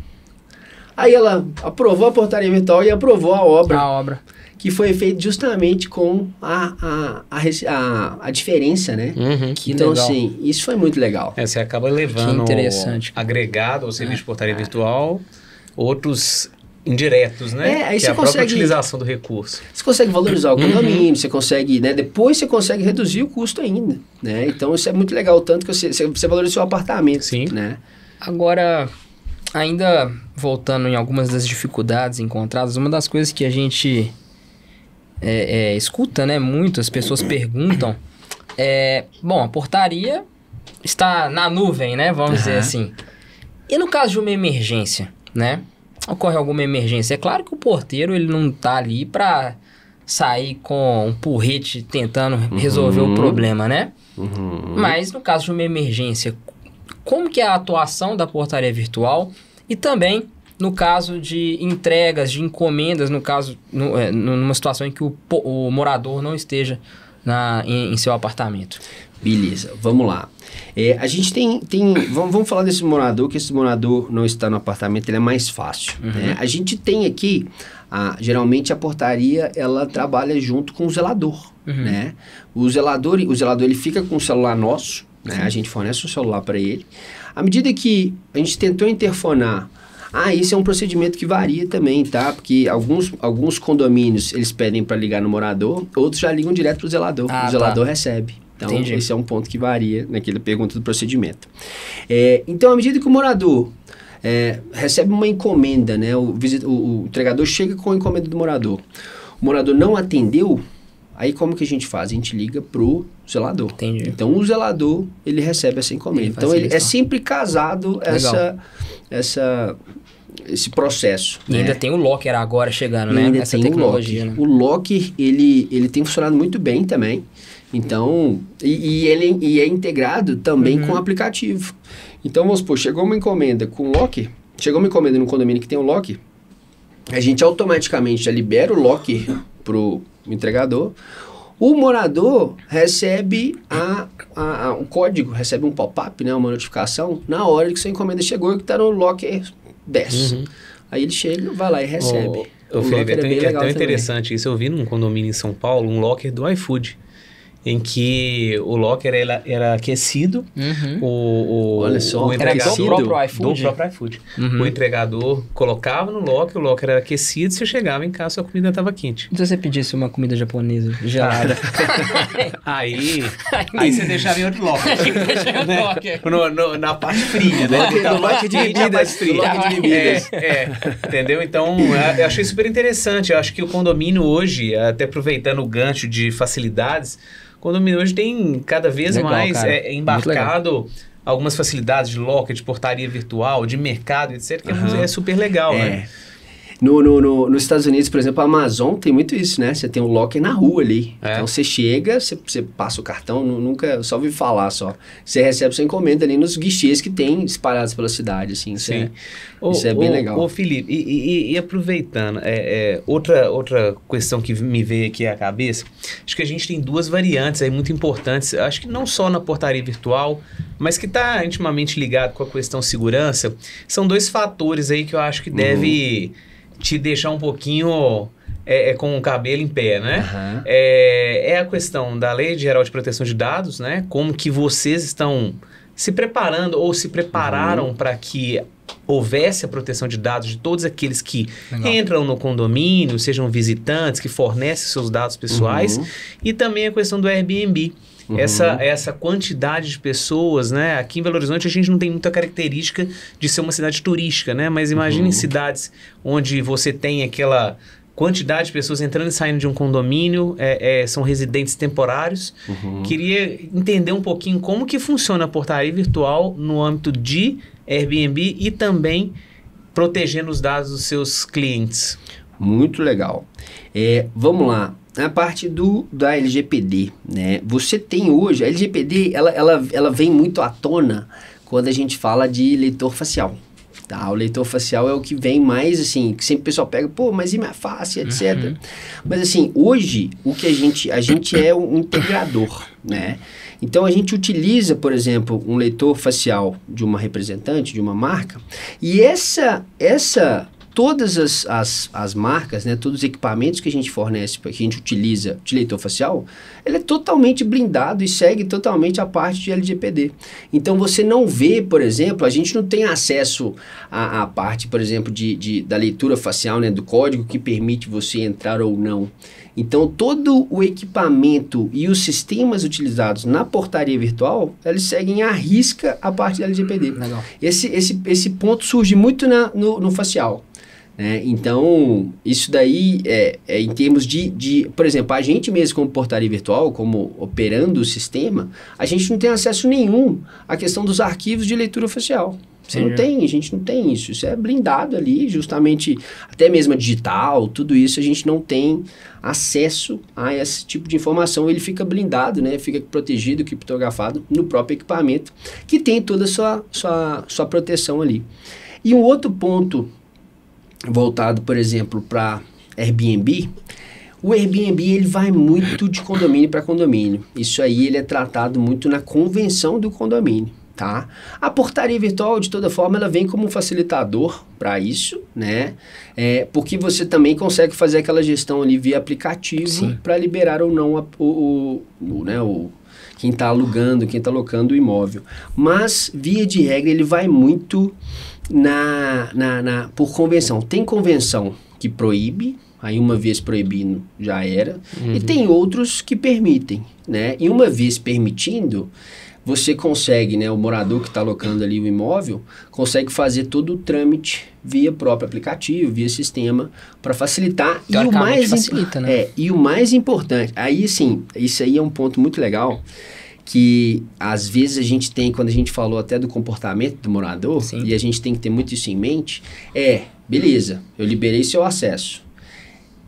Aí ela aprovou a portaria virtual e aprovou a obra. Que foi feita justamente com a diferença, né? Então, legal. assim, isso foi muito legal. Você acaba levando agregado ao serviço de portaria virtual outros indiretos, né? Aí que você é a própria consegue, utilização do recurso. Você consegue valorizar o condomínio, você consegue, né? Depois você consegue reduzir o custo ainda, né? Então, isso é muito legal, tanto que você valoriza o seu apartamento, Sim. né? Agora, ainda voltando em algumas das dificuldades encontradas, uma das coisas que a gente escuta, né, muito, as pessoas perguntam, a portaria está na nuvem, né, vamos dizer assim. E no caso de uma emergência, né, ocorre alguma emergência, é claro que o porteiro, ele não tá ali para sair com um porrete tentando resolver o problema, né? Mas no caso de uma emergência, como que é a atuação da portaria virtual e também no caso de entregas, de encomendas, no caso, numa situação em que o morador não esteja em seu apartamento. Beleza, vamos lá. A gente vamos falar desse morador, que esse morador não está no apartamento, ele é mais fácil. Né? A gente tem aqui, geralmente a portaria, ela trabalha junto com o zelador. Né? O zelador ele fica com o celular nosso, né? A gente fornece um celular para ele. À medida que a gente tentou interfonar, isso é um procedimento que varia também, tá? Porque alguns condomínios, eles pedem para ligar no morador, outros já ligam direto pro zelador. O zelador recebe. Então, Entendi. Esse é um ponto que varia naquela pergunta do procedimento. Então, à medida que o morador recebe uma encomenda, né? O entregador chega com a encomenda do morador. O morador não atendeu, aí como que a gente faz? A gente liga pro zelador. Entendi. Então, o zelador, ele recebe essa encomenda. Então, ele é sempre casado esse processo. E ainda tem o locker agora chegando, né? Ainda Essa tem tecnologia, o locker. né? O locker, ele tem funcionado muito bem também. Então, ele é integrado também com o aplicativo. Então, vamos supor, chegou uma encomenda com locker, chegou uma encomenda no condomínio que tem um locker, a gente automaticamente já libera o locker pro entregador. O morador recebe o código, recebe um pop-up, né, uma notificação, na hora que sua encomenda chegou e que está no locker 10. Aí ele chega, vai lá e recebe. O Felipe, é tão interessante isso. Eu vi num condomínio em São Paulo, um locker do iFood, em que o locker era aquecido, Olha só, o entregador do próprio iFood? Do próprio iFood. O entregador colocava no locker, o locker era aquecido, você chegava em casa, sua comida estava quente. E se você pedisse uma comida japonesa gelada? Aí você deixava em outro locker. Né? Na parte fria, né? No locker de bebidas. Entendeu? Então, eu achei super interessante. Eu acho que o condomínio hoje, até aproveitando o gancho de facilidades, o condomínio hoje tem cada vez mais embarcado algumas facilidades de locker, de portaria virtual, de mercado, etc., que é super legal, né? Nos Estados Unidos, por exemplo, a Amazon tem muito isso, né? Você tem um locker na rua ali. Então, você chega, você passa o cartão, só ouvi falar só. Você recebe sua encomenda ali nos guichês que tem espalhados pela cidade, assim. Sim. Isso é bem legal. Ô, Felipe, e aproveitando, outra questão que me veio aqui à cabeça, acho que a gente tem duas variantes aí muito importantes, acho que não só na portaria virtual, mas que está intimamente ligado com a questão segurança. São dois fatores aí que eu acho que deve te deixar um pouquinho com o cabelo em pé, né? É a questão da Lei Geral de Proteção de Dados, né? Como que vocês estão se preparando ou se prepararam para que houvesse a proteção de dados de todos aqueles que entram no condomínio, sejam visitantes, que fornecem seus dados pessoais, e também a questão do Airbnb. Essa quantidade de pessoas, né? Aqui em Belo Horizonte a gente não tem muita característica de ser uma cidade turística, né? Mas imagine em cidades onde você tem aquela quantidade de pessoas entrando e saindo de um condomínio, são residentes temporários. Queria entender um pouquinho como que funciona a portaria virtual no âmbito de Airbnb e também protegendo os dados dos seus clientes. Muito legal. Vamos lá. a parte da LGPD, né? Você tem hoje, a LGPD, ela vem muito à tona quando a gente fala de leitor facial. Tá, o leitor facial é o que vem mais, assim, que sempre o pessoal pega, pô, mas e minha face, etc. Mas, assim, hoje, o que a gente é um integrador, né? Então, a gente utiliza, por exemplo, um leitor facial de uma representante, de uma marca, e todas as marcas, né, todos os equipamentos que a gente fornece, que a gente utiliza de leitor facial, ele é totalmente blindado e segue totalmente a parte de LGPD. Então, você não vê, por exemplo, a gente não tem acesso à parte, por exemplo, da leitura facial, né, do código que permite você entrar ou não. Então, todo o equipamento e os sistemas utilizados na portaria virtual, eles seguem à risca a parte da LGPD. Legal. Esse ponto surge muito no facial. Então, isso daí é em termos por exemplo, a gente mesmo como portaria virtual, como operando o sistema, a gente não tem acesso nenhum à questão dos arquivos de leitura facial. A gente não tem isso. Isso é blindado ali, justamente, até mesmo a digital, tudo isso a gente não tem acesso a esse tipo de informação. Ele fica blindado, né? Fica protegido, criptografado no próprio equipamento, que tem toda a sua proteção ali. E um outro ponto voltado, por exemplo, para Airbnb, o Airbnb ele vai muito de condomínio para condomínio. Isso aí ele é tratado muito na convenção do condomínio, tá? A portaria virtual, de toda forma, ela vem como um facilitador para isso, né? Porque você também consegue fazer aquela gestão ali via aplicativo para liberar ou não quem está alugando, quem está locando o imóvel. Mas, via de regra, ele vai muito por convenção. Tem convenção que proíbe, aí uma vez proibindo já era, e tem outros que permitem, né? E uma vez permitindo, você consegue, né, o morador que está alocando ali o imóvel, consegue fazer todo o trâmite via próprio aplicativo, via sistema, para facilitar. E o mais facilita, né? E o mais importante, aí sim, isso aí é um ponto muito legal, que às vezes a gente tem, quando a gente falou até do comportamento do morador, e a gente tem que ter muito isso em mente, beleza, eu liberei seu acesso,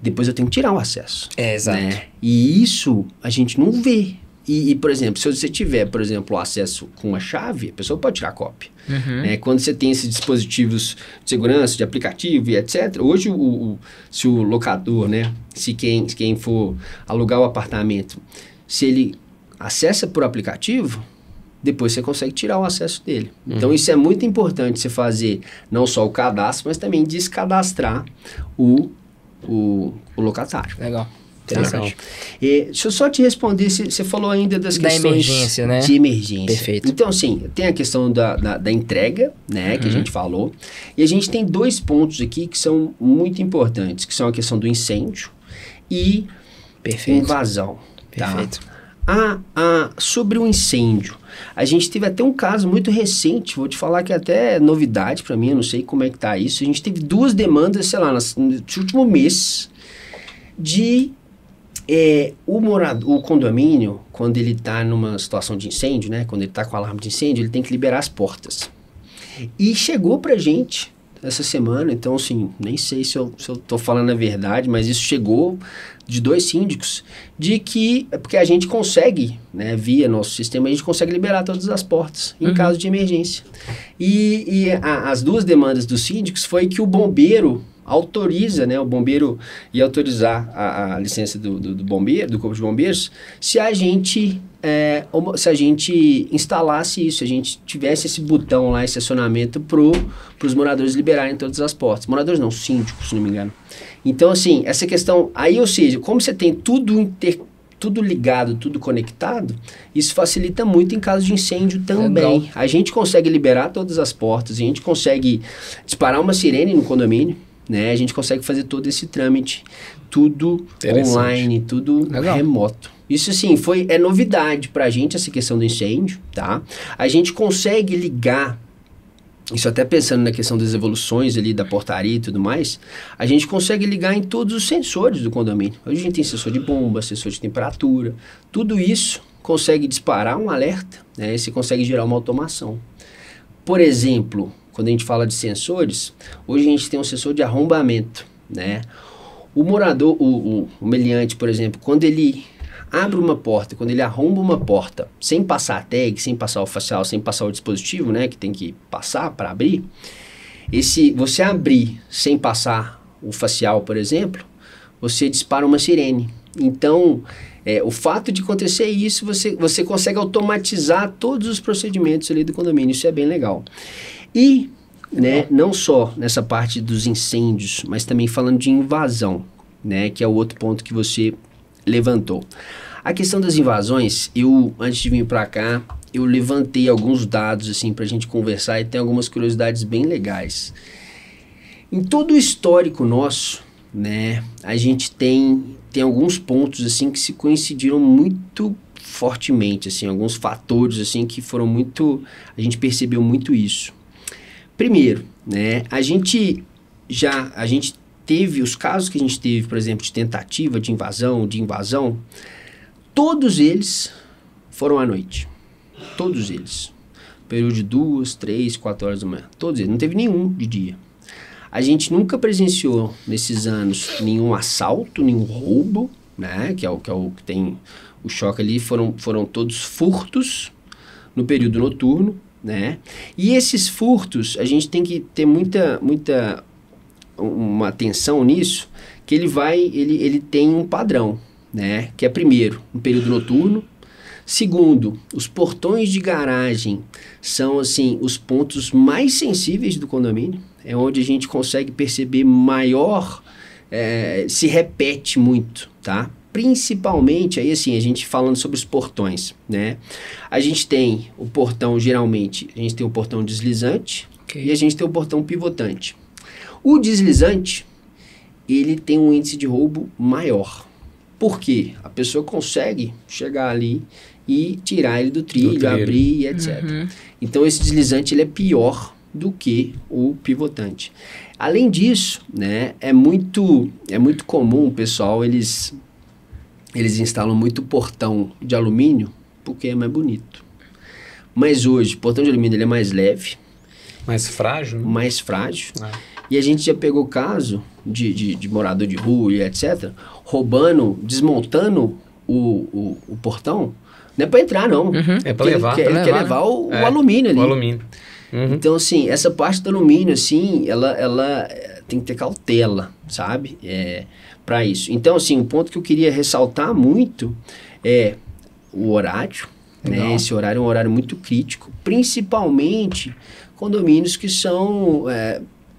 depois eu tenho que tirar o acesso. Exato. Né? E isso a gente não vê. E, por exemplo, se você tiver, por exemplo, o acesso com a chave, a pessoa pode tirar cópia. Quando você tem esses dispositivos de segurança, de aplicativo e etc., hoje, se o locador, né, se quem for alugar o apartamento, se ele acessa por aplicativo, depois você consegue tirar o acesso dele. Então, isso é muito importante você fazer não só o cadastro, mas também descadastrar o locatário. Legal. Interessante. Deixa eu só te responder, você falou ainda das questões emergência, né? De emergência. Perfeito. Então, assim, tem a questão da entrega, né, que a gente falou, e a gente tem dois pontos aqui que são muito importantes, que são a questão do incêndio e invasão. Perfeito. Tá? Sobre o incêndio, a gente teve até um caso muito recente, vou te falar que é até novidade para mim, eu não sei como é que tá isso, a gente teve 2 demandas, sei lá, no último mês, de o condomínio, quando ele está numa situação de incêndio, né, quando ele está com alarme de incêndio, ele tem que liberar as portas. E chegou pra gente essa semana, então assim, nem sei se eu tô falando a verdade, mas isso chegou de 2 síndicos, de que, porque a gente consegue, né, via nosso sistema, a gente consegue liberar todas as portas em caso de emergência. E as 2 demandas dos síndicos foi que o bombeiro autoriza, né, o bombeiro ia autorizar a licença do bombeiro, do corpo de bombeiros, se a gente instalasse isso, se a gente tivesse esse botão lá, esse acionamento para os moradores liberarem todas as portas. Moradores não, síndicos, se não me engano. Então, assim, essa questão, aí, ou seja, como você tem tudo ligado, tudo conectado, isso facilita muito em caso de incêndio também. Legal. A gente consegue liberar todas as portas, a gente consegue disparar uma sirene no condomínio, né? A gente consegue fazer todo esse trâmite, tudo online, tudo remoto. Isso, assim, é novidade pra gente, essa questão do incêndio, tá? A gente consegue ligar, isso até pensando na questão das evoluções ali da portaria e tudo mais, a gente consegue ligar em todos os sensores do condomínio. Hoje a gente tem sensor de bomba, sensor de temperatura, tudo isso consegue disparar um alerta, né? E você consegue gerar uma automação. Por exemplo, quando a gente fala de sensores, hoje a gente tem um sensor de arrombamento, né? O morador, o meliante, por exemplo, quando ele abre uma porta, quando ele arromba uma porta, sem passar a tag, sem passar o facial, sem passar o dispositivo, né, que tem que passar para abrir, você abrir sem passar o facial, por exemplo, você dispara uma sirene. Então, o fato de acontecer isso, você consegue automatizar todos os procedimentos ali do condomínio. Isso é bem legal. E, né, não só nessa parte dos incêndios, mas também falando de invasão, né, que é o outro ponto que você levantou. A questão das invasões, antes de vir para cá, eu levantei alguns dados assim para a gente conversar e tem algumas curiosidades bem legais. Em todo o histórico nosso, né, a gente tem alguns pontos assim que se coincidiram muito fortemente, assim, alguns fatores assim que foram a gente percebeu muito isso. Primeiro, né, a gente teve os casos que a gente teve, por exemplo, de tentativa de invasão, todos eles foram à noite. Todos eles. Período de 2, 3, 4 horas da manhã. Todos eles. Não teve nenhum de dia. A gente nunca presenciou, nesses anos, nenhum assalto, nenhum roubo, né? Que é o que tem o choque ali. Foram todos furtos no período noturno, né? E esses furtos, a gente tem que ter uma atenção nisso, que ele tem um padrão, né? Que é, primeiro, no período noturno. Segundo, os portões de garagem são, assim, os pontos mais sensíveis do condomínio. É onde a gente consegue perceber se repete muito, tá? Principalmente, aí assim, a gente falando sobre os portões, né? A gente tem o portão, geralmente, a gente tem o portão deslizante e a gente tem o portão pivotante. O deslizante, ele tem um índice de roubo maior. Por quê? A pessoa consegue chegar ali e tirar ele do trilho, abrir e etc. Uhum. Então, esse deslizante ele é pior do que o pivotante. Além disso, né, é muito comum, pessoal, eles instalam muito portão de alumínio porque é mais bonito. Mas hoje, o portão de alumínio ele é mais leve. Mais frágil? Né? Mais frágil. E a gente já pegou caso de morador de rua e etc., desmontando o portão. Não é para entrar, não. Uhum. É para levar. Ele quer levar o alumínio ali. O alumínio. Uhum. Então, assim, essa parte do alumínio, assim, ela tem que ter cautela, sabe? Para isso. Então, assim, um ponto que eu queria ressaltar muito é o horário. Né? Esse horário é um horário muito crítico, principalmente condomínios que são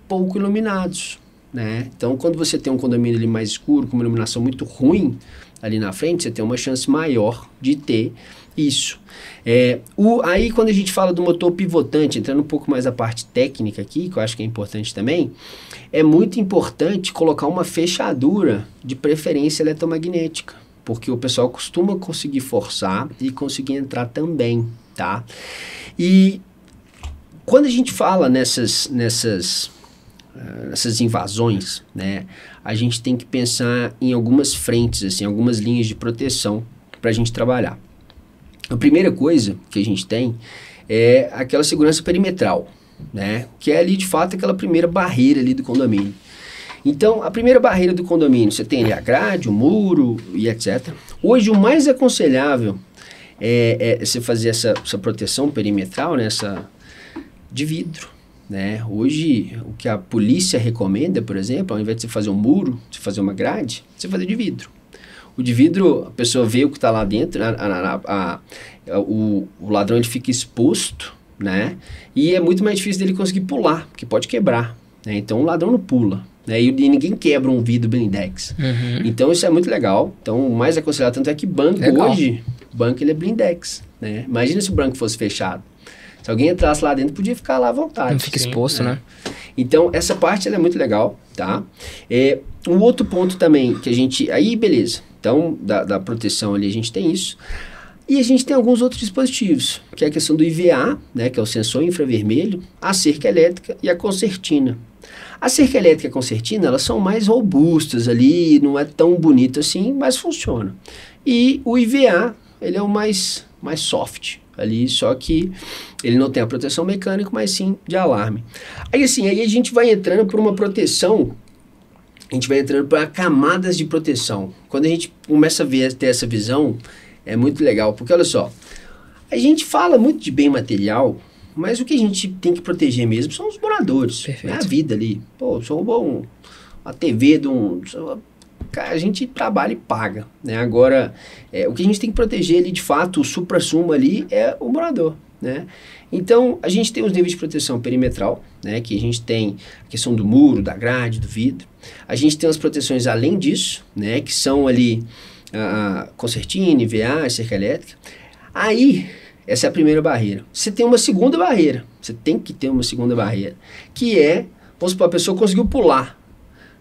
pouco iluminados. Né? Então, quando você tem um condomínio ali mais escuro, com uma iluminação muito ruim ali na frente, você tem uma chance maior de ter isso. Aí, quando a gente fala do motor pivotante, entrando um pouco mais a parte técnica aqui, que eu acho que é importante também, é muito importante colocar uma fechadura de preferência eletromagnética, porque o pessoal costuma conseguir forçar e conseguir entrar também, tá? E quando a gente fala nessas invasões, né, a gente tem que pensar em algumas frentes, assim, algumas linhas de proteção para a gente trabalhar. A primeira coisa que a gente tem é aquela segurança perimetral, né, que é ali de fato aquela primeira barreira ali do condomínio. Então, a primeira barreira do condomínio, você tem ali a grade, o muro e etc. Hoje, o mais aconselhável é você fazer essa proteção perimetral, né, de vidro. Né? Hoje, o que a polícia recomenda, por exemplo, ao invés de você fazer um muro, você fazer uma grade, você fazer de vidro. O de vidro, a pessoa vê o que está lá dentro, o ladrão ele fica exposto, né? E é muito mais difícil dele conseguir pular, porque pode quebrar. Né? Então, o ladrão não pula. Né? E ninguém quebra um vidro blindex. Uhum. Então, isso é muito legal. Então, o mais aconselhado, tanto é que banco hoje, banco ele é blindex. Né? Imagina se o banco fosse fechado. Se alguém entrasse lá dentro, podia ficar lá à vontade. Não fica exposto, né? Então, essa parte ela é muito legal, tá? Um outro ponto também que a gente... Aí, beleza. Então, da proteção ali, a gente tem isso. E a gente tem alguns outros dispositivos, que é a questão do IVA, né? Que é o sensor infravermelho, a cerca elétrica e a concertina. A cerca elétrica e a concertina, elas são mais robustas ali, não é tão bonito assim, mas funciona. E o IVA, ele é o mais soft ali, só que ele não tem a proteção mecânica, mas sim de alarme. Aí assim, aí a gente vai entrando por uma proteção a gente vai entrando para camadas de proteção. Quando a gente começa a ter essa visão, é muito legal, porque olha só, a gente fala muito de bem material, mas o que a gente tem que proteger mesmo são os moradores, é a vida ali. Pô, se eu roubou uma TV de um... A gente trabalha e paga, né? Agora, o que a gente tem que proteger ali, de fato, o supra-sumo ali é o morador, né? Então, a gente tem os níveis de proteção perimetral, né? Que a gente tem a questão do muro, da grade, do vidro. A gente tem as proteções além disso, né? Que são ali concertina, EVA, cerca elétrica. Aí, essa é a primeira barreira. Você tem uma segunda barreira. Você tem que ter uma segunda barreira. Que é, vamos supor, a pessoa conseguiu pular.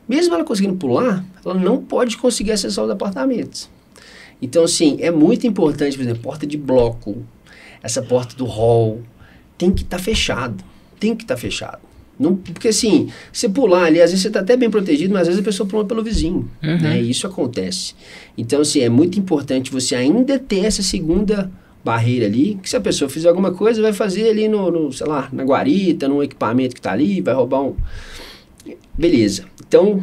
Mesmo ela conseguindo pular, ela não pode conseguir acessar os apartamentos. Então, assim, é muito importante, por exemplo, porta de bloco, essa porta do hall, tem que estar fechado. Tem que estar fechado. Não, porque, assim, você pular ali, às vezes você está até bem protegido, mas às vezes a pessoa pula pelo vizinho. Né? E isso acontece. Então, assim, é muito importante você ainda ter essa segunda barreira ali, que se a pessoa fizer alguma coisa, vai fazer ali sei lá, na guarita, num equipamento que está ali, vai roubar um... Beleza. Então,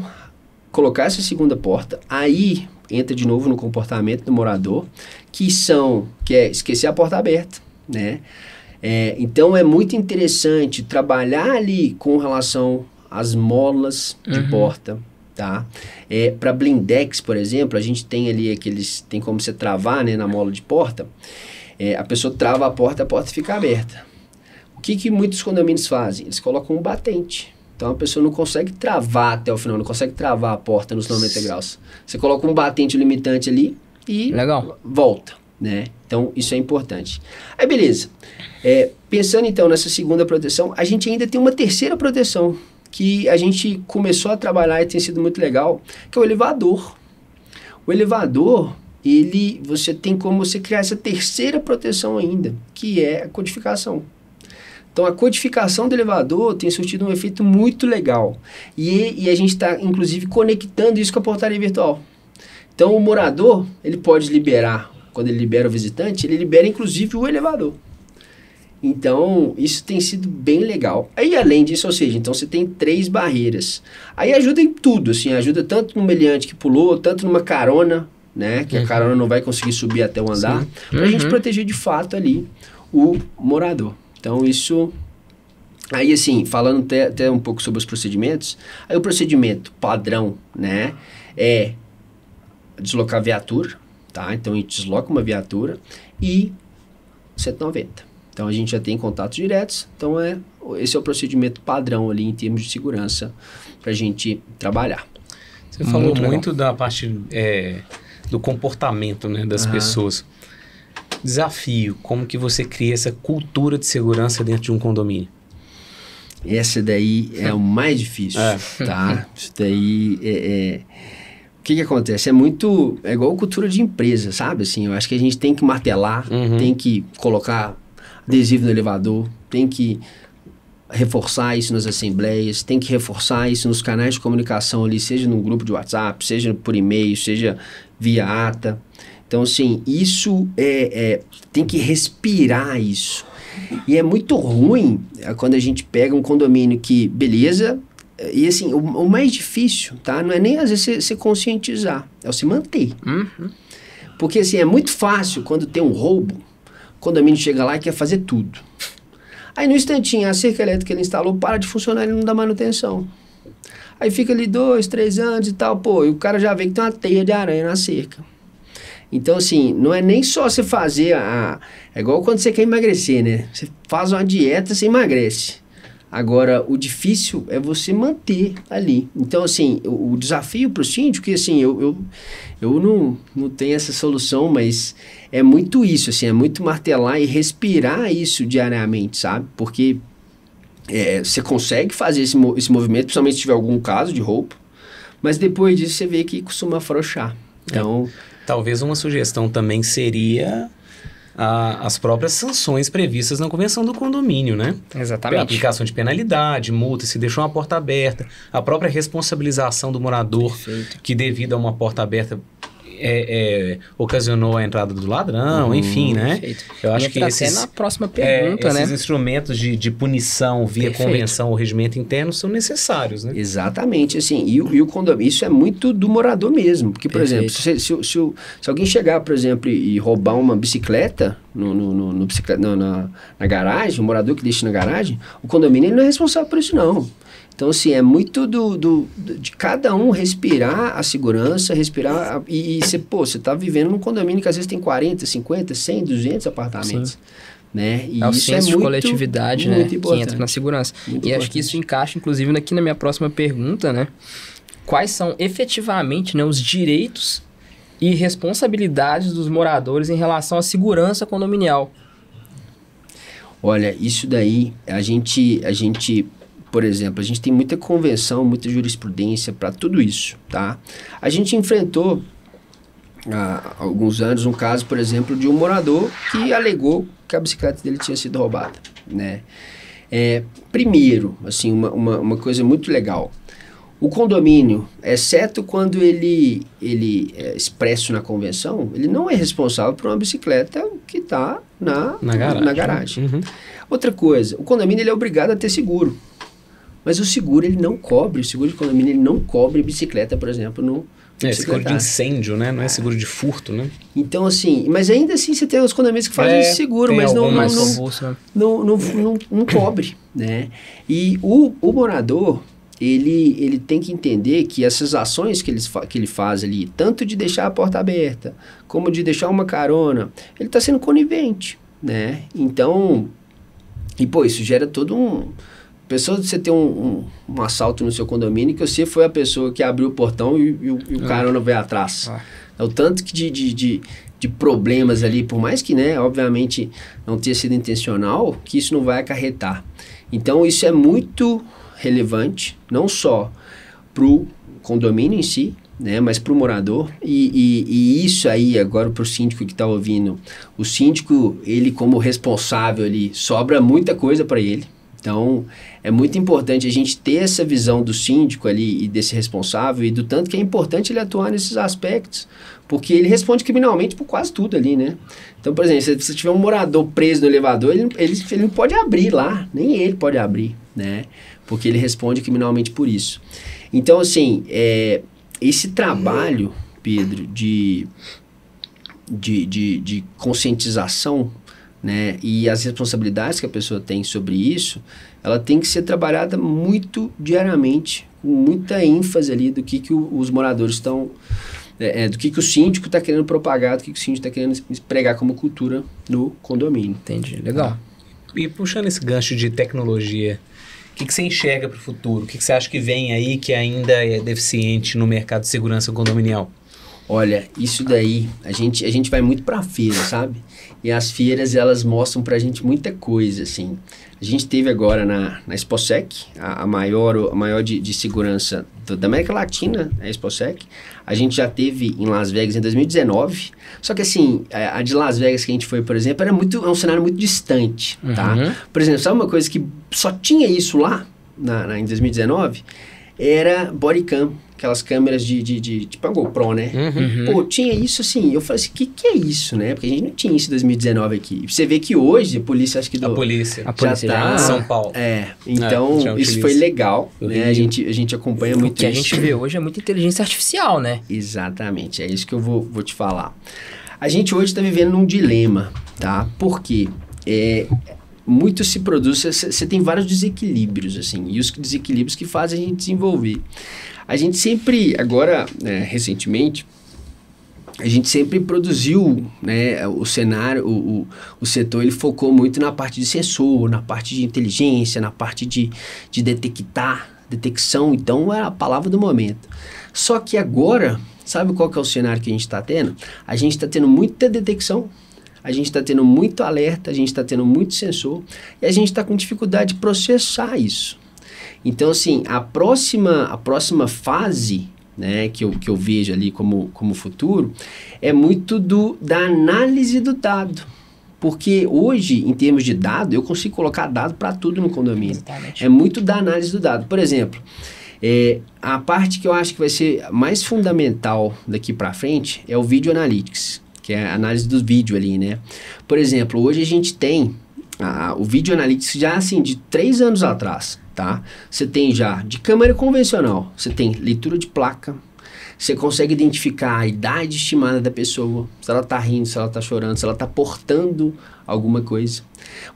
colocar essa segunda porta, aí entra de novo no comportamento do morador, que é esquecer a porta aberta, né? Então, é muito interessante trabalhar ali com relação às molas de porta, tá? Para blindex, por exemplo, a gente tem ali tem como você travar, né, na mola de porta, a pessoa trava a porta fica aberta. O que muitos condomínios fazem? Eles colocam um batente. Então, a pessoa não consegue travar até o final, não consegue travar a porta nos 90 graus. Você coloca um batente limitante ali e volta, né? Então, isso é importante. Aí, beleza. Pensando, então, nessa segunda proteção, a gente ainda tem uma terceira proteção que a gente começou a trabalhar e tem sido muito legal, que é o elevador. O elevador, você tem como você criar essa terceira proteção ainda, que é a codificação. Então, a codificação do elevador tem surtido um efeito muito legal. E a gente está, inclusive, conectando isso com a portaria virtual. Então, o morador, ele pode liberar, quando ele libera o visitante, ele libera, inclusive, o elevador. Então, isso tem sido bem legal. Aí, além disso, ou seja, então você tem 3 barreiras. Aí ajuda em tudo, assim, ajuda tanto no meliante que pulou, tanto numa carona, né, que a carona não vai conseguir subir até o andar, para a gente proteger, de fato, ali o morador. Então, isso... Aí, assim, falando até um pouco sobre os procedimentos, aí o procedimento padrão, né, é deslocar a viatura, tá? Então, a gente desloca uma viatura e 190. Então, a gente já tem contatos diretos. Então, esse é o procedimento padrão ali em termos de segurança para a gente trabalhar. Você falou muito da parte do comportamento, né, das pessoas. Desafio, como que você cria essa cultura de segurança dentro de um condomínio? Essa daí é o mais difícil, tá? Isso daí o que acontece? É igual cultura de empresa, sabe? Assim, eu acho que a gente tem que martelar, tem que colocar adesivo no elevador, tem que reforçar isso nas assembleias, tem que reforçar isso nos canais de comunicação ali, seja no grupo de WhatsApp, seja por e-mail, seja via ata. Então, assim, isso tem que respirar isso. E é muito ruim quando a gente pega um condomínio que, beleza, e assim, o mais difícil, tá? Não é nem às vezes você conscientizar, é você manter. Porque, assim, é muito fácil quando tem um roubo, o condomínio chega lá e quer fazer tudo. Aí, no instantinho, a cerca elétrica que ele instalou para de funcionar e ele não dá manutenção. Aí fica ali 2, 3 anos e tal, e o cara já vê que tem uma teia de aranha na cerca. Então, assim, não é nem só você fazer é igual quando você quer emagrecer, né? Você faz uma dieta, você emagrece. Agora, o difícil é você manter ali. Então, assim, o desafio para o síndico, que assim, eu não tenho essa solução, mas é muito isso, assim, é muito martelar e respirar isso diariamente, sabe? Porque você consegue fazer esse movimento, principalmente se tiver algum caso de roubo, mas depois disso você vê que costuma afrouxar. Então... Talvez uma sugestão também seria as próprias sanções previstas na convenção do condomínio, né? Exatamente. A aplicação de penalidade, multa, se deixou uma porta aberta, a própria responsabilização do morador, que devido a uma porta aberta ocasionou a entrada do ladrão, enfim, né? Perfeito. Eu acho Entra que até na próxima pergunta, né? esses instrumentos de punição via Perfeito. convenção ou regimento interno são necessários, né? Exatamente, assim, e o condomínio, isso é muito do morador mesmo, porque, por Perfeito. exemplo, se alguém chegar, por exemplo, e roubar uma bicicleta na garagem, o morador que deixa na garagem, o condomínio ele não é responsável por isso, não. Então, assim, é muito de cada um respirar a segurança, respirar, e você tá vivendo num condomínio que às vezes tem 40, 50, 100, 200 apartamentos. Sim. Né? E É o isso senso de muito, coletividade, muito né? Que importante. entra na segurança. Muito E acho que isso encaixa, inclusive, aqui na minha próxima pergunta, né? Quais são efetivamente, né, os direitos e responsabilidades dos moradores em relação à segurança condominial? Olha, isso daí, a gente, por exemplo, a gente tem muita convenção, muita jurisprudência para tudo isso, tá? A gente enfrentou há alguns anos um caso, por exemplo, de um morador que alegou que a bicicleta dele tinha sido roubada, né? Primeiro, assim, uma coisa muito legal. O condomínio, exceto quando ele é expresso na convenção, ele não é responsável por uma bicicleta que está na garagem. Uhum. Outra coisa, o condomínio ele é obrigado a ter seguro. Mas o seguro ele não cobre, o seguro de condomínio ele não cobre bicicleta, por exemplo, no seguro de incêndio, né? Não é seguro de furto, né? Então, assim, mas ainda assim você tem os condomínios que fazem esse seguro, mas não cobre, né? E o morador, ele tem que entender que essas ações que ele faz ali, tanto de deixar a porta aberta, como de deixar uma carona, ele está sendo conivente, né? Então, isso gera todo um... Pessoa de você ter um assalto no seu condomínio que você foi a pessoa que abriu o portão e o carona veio atrás. É o tanto que de problemas ali, por mais que, né, obviamente não tenha sido intencional, que isso não vai acarretar. Então isso é muito relevante, não só para o condomínio em si, né, mas para o morador. E isso aí, agora para o síndico que está ouvindo, o síndico, ele como responsável, ele sobra muita coisa para ele. Então, é muito importante a gente ter essa visão do síndico ali e desse responsável e do tanto que é importante ele atuar nesses aspectos, porque ele responde criminalmente por quase tudo ali, né? Então, por exemplo, se você tiver um morador preso no elevador, ele não pode abrir lá, nem ele pode abrir, né? Porque ele responde criminalmente por isso. Então, assim, esse trabalho, Pedro, de conscientização, né, e as responsabilidades que a pessoa tem sobre isso, ela tem que ser trabalhada muito diariamente, com muita ênfase ali do que os moradores estão, do que o síndico está querendo propagar, do que o síndico está querendo pregar como cultura no condomínio. Entendi, legal. E puxando esse gancho de tecnologia, o que você enxerga para o futuro? O que você acha que vem aí que ainda é deficiente no mercado de segurança condominial? Olha, isso daí, a gente vai muito pra feira, sabe? E as feiras, elas mostram pra gente muita coisa, assim. A gente teve agora na ExpoSec, a maior de segurança da América Latina, a ExpoSec. A gente já teve em Las Vegas em 2019. Só que, assim, a de Las Vegas que a gente foi, por exemplo, é um cenário muito distante, tá? Por exemplo, sabe uma coisa que só tinha isso lá, em 2019? Era bodycam. Aquelas câmeras tipo a GoPro, né? Pô, tinha isso assim. Eu falei assim, o que é isso, né? Porque a gente não tinha isso em 2019 aqui. Você vê que hoje a polícia, acho que... A polícia já em São Paulo. Então isso foi legal, né? A gente acompanha muito isso. O que a gente vê hoje é muita inteligência artificial, né? Exatamente, é isso que eu vou te falar. A gente hoje está vivendo num dilema, tá? Por quê? Muito se produz, você tem vários desequilíbrios, assim, e os desequilíbrios que fazem a gente desenvolver. A gente sempre, agora, recentemente, a gente sempre produziu, né, o cenário, o setor, ele focou muito na parte de sensor, na parte de inteligência, na parte de detecção, então é a palavra do momento. Só que agora, sabe qual que é o cenário que a gente está tendo? A gente está tendo muita detecção, a gente está tendo muito alerta, a gente está tendo muito sensor, e a gente está com dificuldade de processar isso. Então, assim, a próxima fase, né, que eu vejo ali como futuro, é muito da análise do dado. Porque hoje, em termos de dado, eu consigo colocar dado para tudo no condomínio. Exatamente. É muito da análise do dado. Por exemplo, A parte que eu acho que vai ser mais fundamental daqui para frente é o Video Analytics, que é a análise do vídeo ali, né? Por exemplo, hoje a gente tem o Video Analytics já assim de 3 anos atrás, tá? Você tem já de câmera convencional, você tem leitura de placa, você consegue identificar a idade estimada da pessoa, se ela tá rindo, se ela tá chorando, se ela tá portando alguma coisa.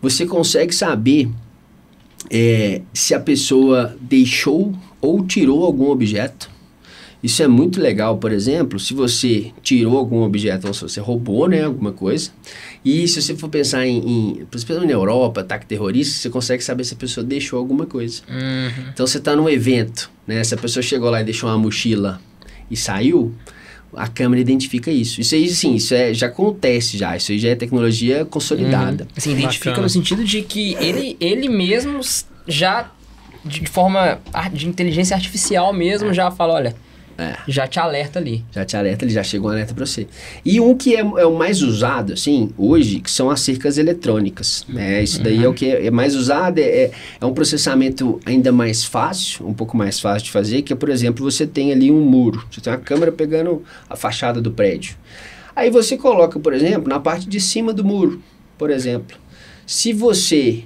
Você consegue saber se a pessoa deixou ou tirou algum objeto. Isso é muito legal, por exemplo, se você tirou algum objeto, ou se você roubou, né, alguma coisa. E se você for pensar principalmente na Europa, ataque terrorista, você consegue saber se a pessoa deixou alguma coisa. Uhum. Então você tá num evento, né, se a pessoa chegou lá e deixou uma mochila e saiu, a câmera identifica isso. Isso aí, sim, já acontece já. Isso aí já é tecnologia consolidada. Assim, identifica Bacana. no sentido de que ele mesmo já, de forma de inteligência artificial mesmo, já fala, olha, já te alerta ali. Já te alerta, ele já chega um alerta para você. E um que é o mais usado, assim, hoje, que são as cercas eletrônicas, né? Isso daí é o que é mais usado, é um processamento ainda mais fácil, um pouco mais fácil de fazer, que é, por exemplo, você tem ali um muro, você tem uma câmera pegando a fachada do prédio. Aí você coloca, por exemplo, na parte de cima do muro, por exemplo. Se você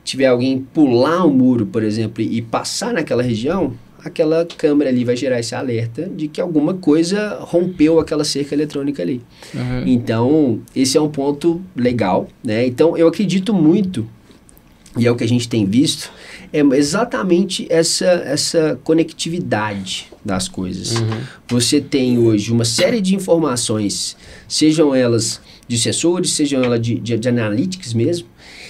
tiver alguém pular o muro, por exemplo, e passar naquela região, aquela câmera ali vai gerar esse alerta de que alguma coisa rompeu aquela cerca eletrônica ali. Uhum. Então, esse é um ponto legal, né? Então, eu acredito muito, e é o que a gente tem visto, é exatamente essa conectividade das coisas. Você tem hoje uma série de informações, sejam elas de sensores, sejam elas de analytics mesmo,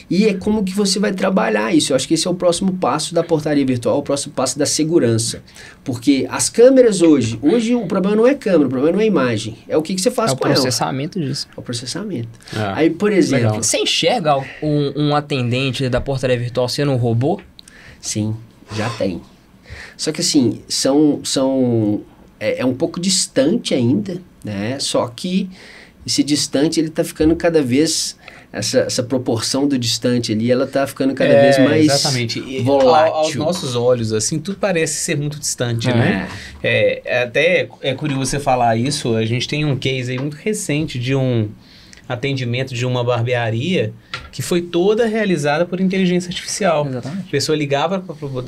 e é como que você vai trabalhar isso. Eu acho que esse é o próximo passo da portaria virtual, o próximo passo da segurança. Porque as câmeras hoje o problema não é câmera, o problema não é imagem. É o que você faz com ela. É o processamento disso. É o processamento. Aí, por exemplo... legal. Você enxerga um atendente da portaria virtual sendo um robô? Sim, já tem. Só que assim, é um pouco distante ainda, né? Só que esse distante, ele tá ficando cada vez... Essa proporção do distante ali, ela tá ficando cada vez mais exatamente. volátil. Aos nossos olhos, assim, tudo parece ser muito distante, né? Até é curioso você falar isso. A gente tem um case aí muito recente de um atendimento de uma barbearia que foi toda realizada por inteligência artificial. Exatamente. A pessoa ligava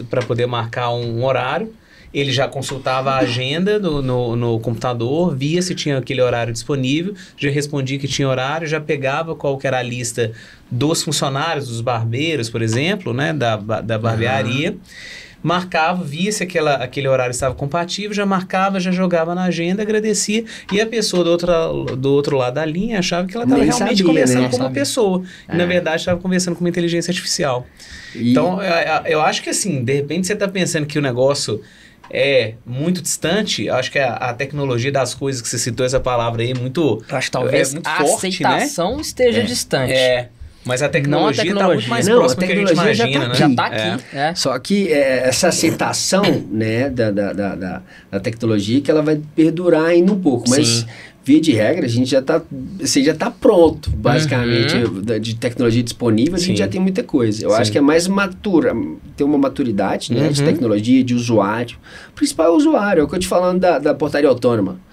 para poder marcar um horário, ele já consultava a agenda no computador, via se tinha aquele horário disponível, já respondia que tinha horário, já pegava qual que era a lista dos funcionários, dos barbeiros, por exemplo, né, da barbearia, marcava, via se aquele horário estava compatível, já marcava, já jogava na agenda, agradecia, e a pessoa do outro lado da linha achava que ela estava realmente conversando com uma pessoa, e na verdade estava conversando com uma inteligência artificial. Então, eu acho que assim, de repente você está pensando que o negócio é muito distante, acho que a tecnologia das coisas que você citou, essa palavra aí, muito Eu acho que talvez muito a forte, aceitação esteja distante. Mas a tecnologia está muito mais Não, próxima a do que a gente tecnologia já imagina, tá né? Já está aqui. É. Só que essa aceitação, né, da tecnologia, que ela vai perdurar ainda um pouco, mas Sim. via de regra, a gente já tá pronto, basicamente, de tecnologia disponível, a gente já tem muita coisa. Eu acho que é mais tem uma maturidade, né, de tecnologia, de usuário. O principal é o usuário, é o que eu te falando da portaria autônoma,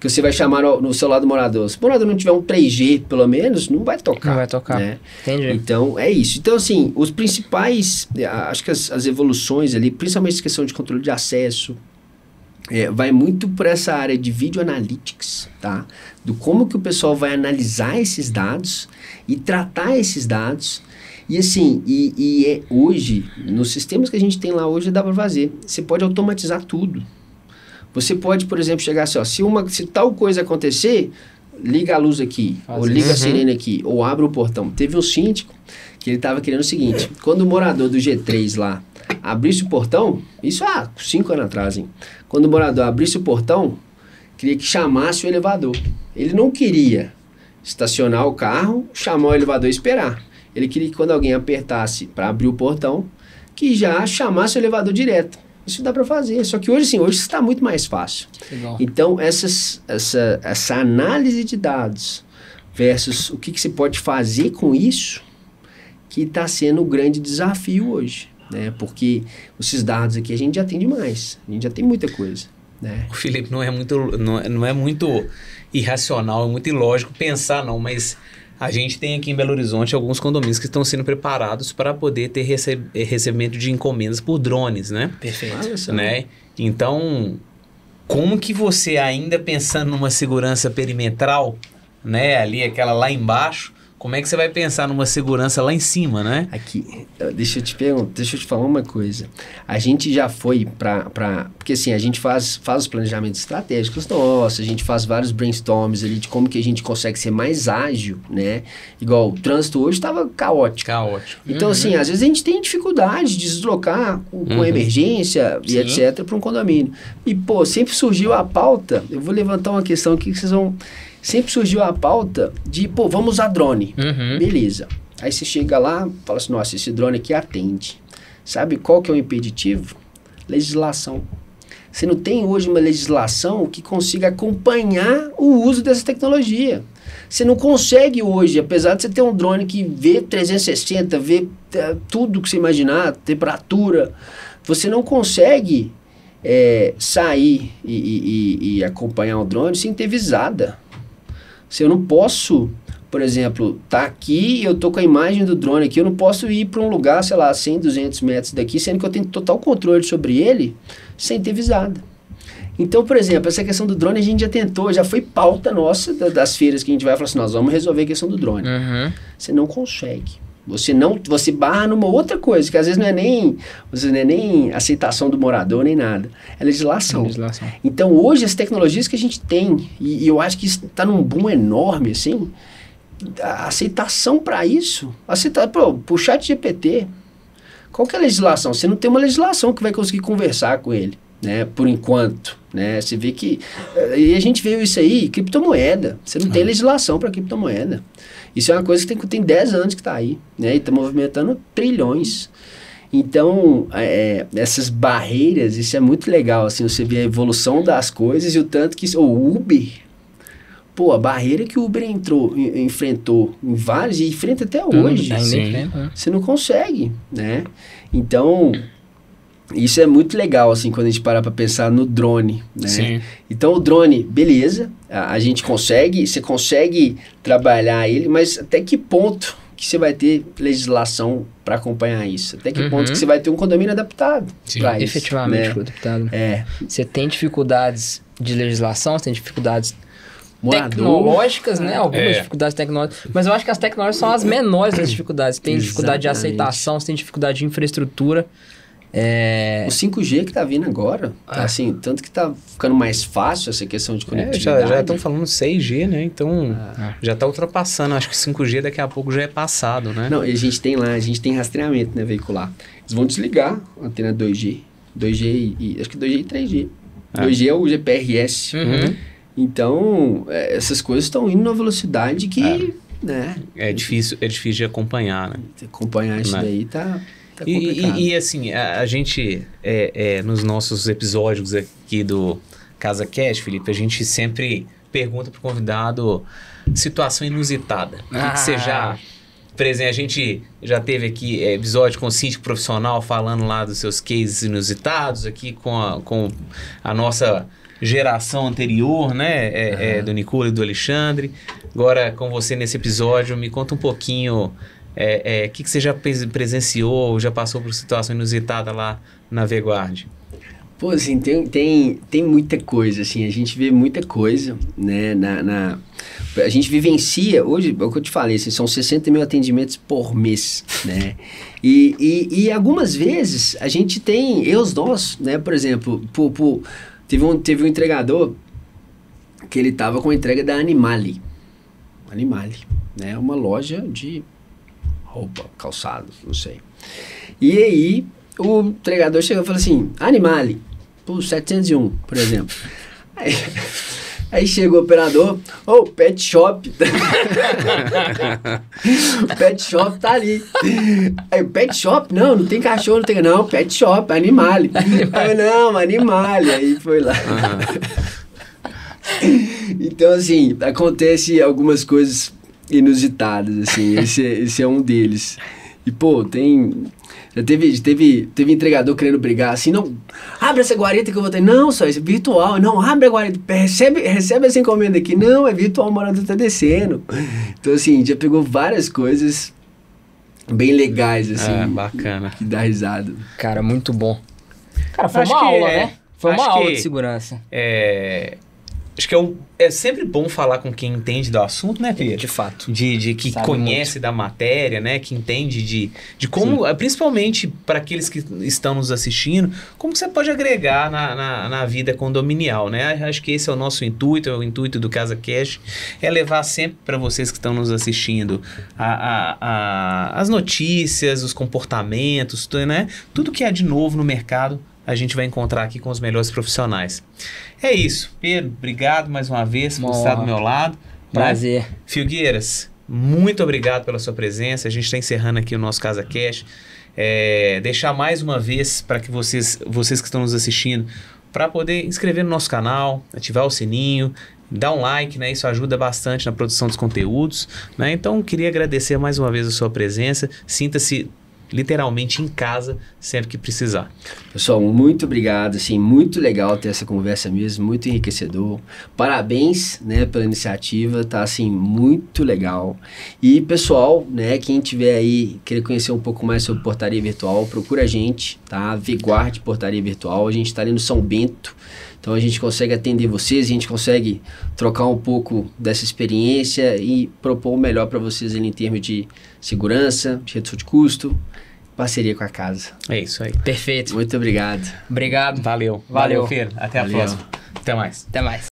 que você vai chamar no celular do morador. Se o morador não tiver um 3G, pelo menos, não vai tocar. Não vai tocar. Né? Entendi. Então, é isso. Então, assim, os principais, acho que as evoluções ali, principalmente a questão de controle de acesso, vai muito por essa área de video analytics, tá? Do como que o pessoal vai analisar esses dados e tratar esses dados. E assim, hoje, nos sistemas que a gente tem lá hoje, dá para fazer. Você pode automatizar tudo. Você pode, por exemplo, chegar assim, ó, se tal coisa acontecer, liga a luz aqui, ou liga a sirene aqui, ou abre o portão. Teve um síndico que ele estava querendo o seguinte, quando o morador do G3 lá abrisse o portão, isso há 5 anos atrás, hein? Quando o morador abrisse o portão, queria que chamasse o elevador. Ele não queria estacionar o carro, chamar o elevador e esperar. Ele queria que quando alguém apertasse para abrir o portão, que já chamasse o elevador direto. Isso dá para fazer, só que hoje sim, hoje está muito mais fácil. Legal. Então, essa análise de dados versus o que você pode fazer com isso, que está sendo o grande desafio hoje. né? Porque esses dados aqui a gente já tem demais, a gente já tem muita coisa, né? O Felipe, não é muito irracional, é muito ilógico pensar não, mas a gente tem aqui em Belo Horizonte alguns condomínios que estão sendo preparados para poder ter recebimento de encomendas por drones, né? Perfeito. Né? Então, como que você ainda pensando numa segurança perimetral, né? Ali, aquela lá embaixo, como é que você vai pensar numa segurança lá em cima, né? Aqui, deixa eu te falar uma coisa. A gente já foi porque assim, a gente faz os planejamentos estratégicos nossos, a gente faz vários brainstorms ali de como que a gente consegue ser mais ágil, né? Igual o trânsito hoje estava caótico. Então, assim, às vezes a gente tem dificuldade de deslocar com emergência e etc. para um condomínio. E, pô, sempre surgiu a pauta, eu vou levantar uma questão aqui que vocês vão... Sempre surgiu a pauta de, pô, vamos usar drone. Beleza. Aí você chega lá, fala assim, nossa, esse drone aqui atende. Sabe qual que é o impeditivo? Legislação. Você não tem hoje uma legislação que consiga acompanhar o uso dessa tecnologia. Você não consegue hoje, apesar de você ter um drone que vê 360, vê tudo que você imaginar, temperatura, você não consegue sair e acompanhar um drone sem ter visada. Se eu não posso, por exemplo, tá aqui, eu tô com a imagem do drone aqui, eu não posso ir para um lugar, sei lá, 100, 200 metros daqui, sendo que eu tenho total controle sobre ele, sem ter visada. Então, por exemplo, essa questão do drone a gente já tentou, já foi pauta nossa das feiras que a gente vai falar assim, nós vamos resolver a questão do drone. Você não consegue. Você barra numa outra coisa, que às vezes não é nem aceitação do morador, nem nada. É legislação. Então, hoje, as tecnologias que a gente tem, e eu acho que está num boom enorme, assim, a aceitação para isso, pro ChatGPT, qual que é a legislação? Você não tem uma legislação que vai conseguir conversar com ele, né? Por enquanto, né? Você vê que... E a gente viu isso aí, criptomoeda. Você não tem legislação para criptomoeda. Isso é uma coisa que tem 10 anos que está aí, né? E está movimentando trilhões. Então, essas barreiras, isso é muito legal, assim, você vê a evolução das coisas e o tanto que... O Uber, pô, a barreira que o Uber enfrentou em vários, e enfrenta até hoje. Você não consegue, né? Então... Isso é muito legal, assim, quando a gente para pensar no drone, né? Sim. Então, o drone, beleza, a gente você consegue trabalhar ele, mas até que ponto que você vai ter legislação para acompanhar isso? Até que ponto que você vai ter um condomínio adaptado para isso? Efetivamente, né? adaptado. Você tem dificuldades de legislação, você tem dificuldades tecnológicas, né? Algumas dificuldades tecnológicas. Mas eu acho que as tecnológicas são as menores das dificuldades. Você tem dificuldade de aceitação, você tem dificuldade de infraestrutura. O 5G que tá vindo agora, tá assim, tanto que tá ficando mais fácil essa questão de conectividade. Já estão falando 6G, né? Então, já tá ultrapassando. Acho que 5G daqui a pouco já é passado, né? Não, e a gente tem rastreamento, né, veicular. Eles vão desligar a antena 2G. 2G e acho que 2G e 3G. 2G é o GPRS. Então, essas coisas estão indo numa velocidade que, né? É difícil de acompanhar, né? Acompanhar isso daí tá... E assim, a gente, nos nossos episódios aqui do Casa Cash, Felipe, a gente sempre pergunta pro convidado situação inusitada. O que você já... Por exemplo, a gente já teve aqui episódio com o síndico profissional falando lá dos seus cases inusitados, aqui com a nossa geração anterior, né? Do Nicola e do Alexandre. Agora, com você nesse episódio, me conta um pouquinho... O que você já presenciou, já passou por situação inusitada lá na Veguard? Pô, assim, tem muita coisa, assim, a gente vê muita coisa, né, a gente vivencia, hoje, é o que eu te falei, assim, são 60 mil atendimentos por mês, né, e algumas vezes a gente tem erros nossos, né, por exemplo, teve um entregador que ele tava com a entrega da Animale, né, uma loja de roupa, calçado, não sei. E aí, o entregador chegou e falou assim, Animale, por 701, por exemplo. Aí chegou o operador, Pet Shop. O Pet Shop tá ali. Aí, Pet Shop? Não tem cachorro, não, Pet Shop, Animale. Aí, não, Animale. Aí foi lá. Então, assim, acontece algumas coisas inusitadas, assim, esse é um deles. E, pô, já teve entregador querendo brigar, assim, não, abre essa guarita que eu vou ter. Não, só isso é virtual. Não, abre a guarita, recebe essa encomenda aqui. Não, é virtual, o morador tá descendo. Então, assim, já pegou várias coisas bem legais, assim. Bacana. Que dá risada. Cara, muito bom. Cara, foi Acho uma que aula, né? Foi uma acho aula que de segurança. Acho que é sempre bom falar com quem entende do assunto, né, Pedro? De fato. De que Sabe conhece muito. da matéria, né? Que entende de como, principalmente para aqueles que estão nos assistindo, como você pode agregar na vida condominial, né? Acho que esse é o nosso intuito, é o intuito do Casa Cash, é levar sempre para vocês que estão nos assistindo as notícias, os comportamentos, né? Tudo que há de novo no mercado, a gente vai encontrar aqui com os melhores profissionais. É isso. Pedro, obrigado mais uma vez por estar do meu lado. Prazer. Né? Filgueiras, muito obrigado pela sua presença. A gente está encerrando aqui o nosso Casa Cash. Deixar mais uma vez para que vocês que estão nos assistindo, para poder inscrever no nosso canal, ativar o sininho, dar um like, né? Isso ajuda bastante na produção dos conteúdos, né? Então, queria agradecer mais uma vez a sua presença. Sinta-se literalmente em casa sempre que precisar. Pessoal, muito obrigado, assim, muito legal ter essa conversa mesmo, muito enriquecedor. Parabéns, né, pela iniciativa, tá, assim, muito legal. E, pessoal, né, quem tiver aí, querer conhecer um pouco mais sobre portaria virtual, procura a gente, tá, Vguard Portaria Virtual, a gente tá ali no São Bento, então a gente consegue atender vocês, a gente consegue trocar um pouco dessa experiência e propor o melhor para vocês ali em termos de segurança, de redução de custo, parceria com a casa. É isso aí. Perfeito. Muito obrigado. Obrigado. Valeu. Valeu. Pedro. Até a Valeu. próxima. Até mais. Até mais.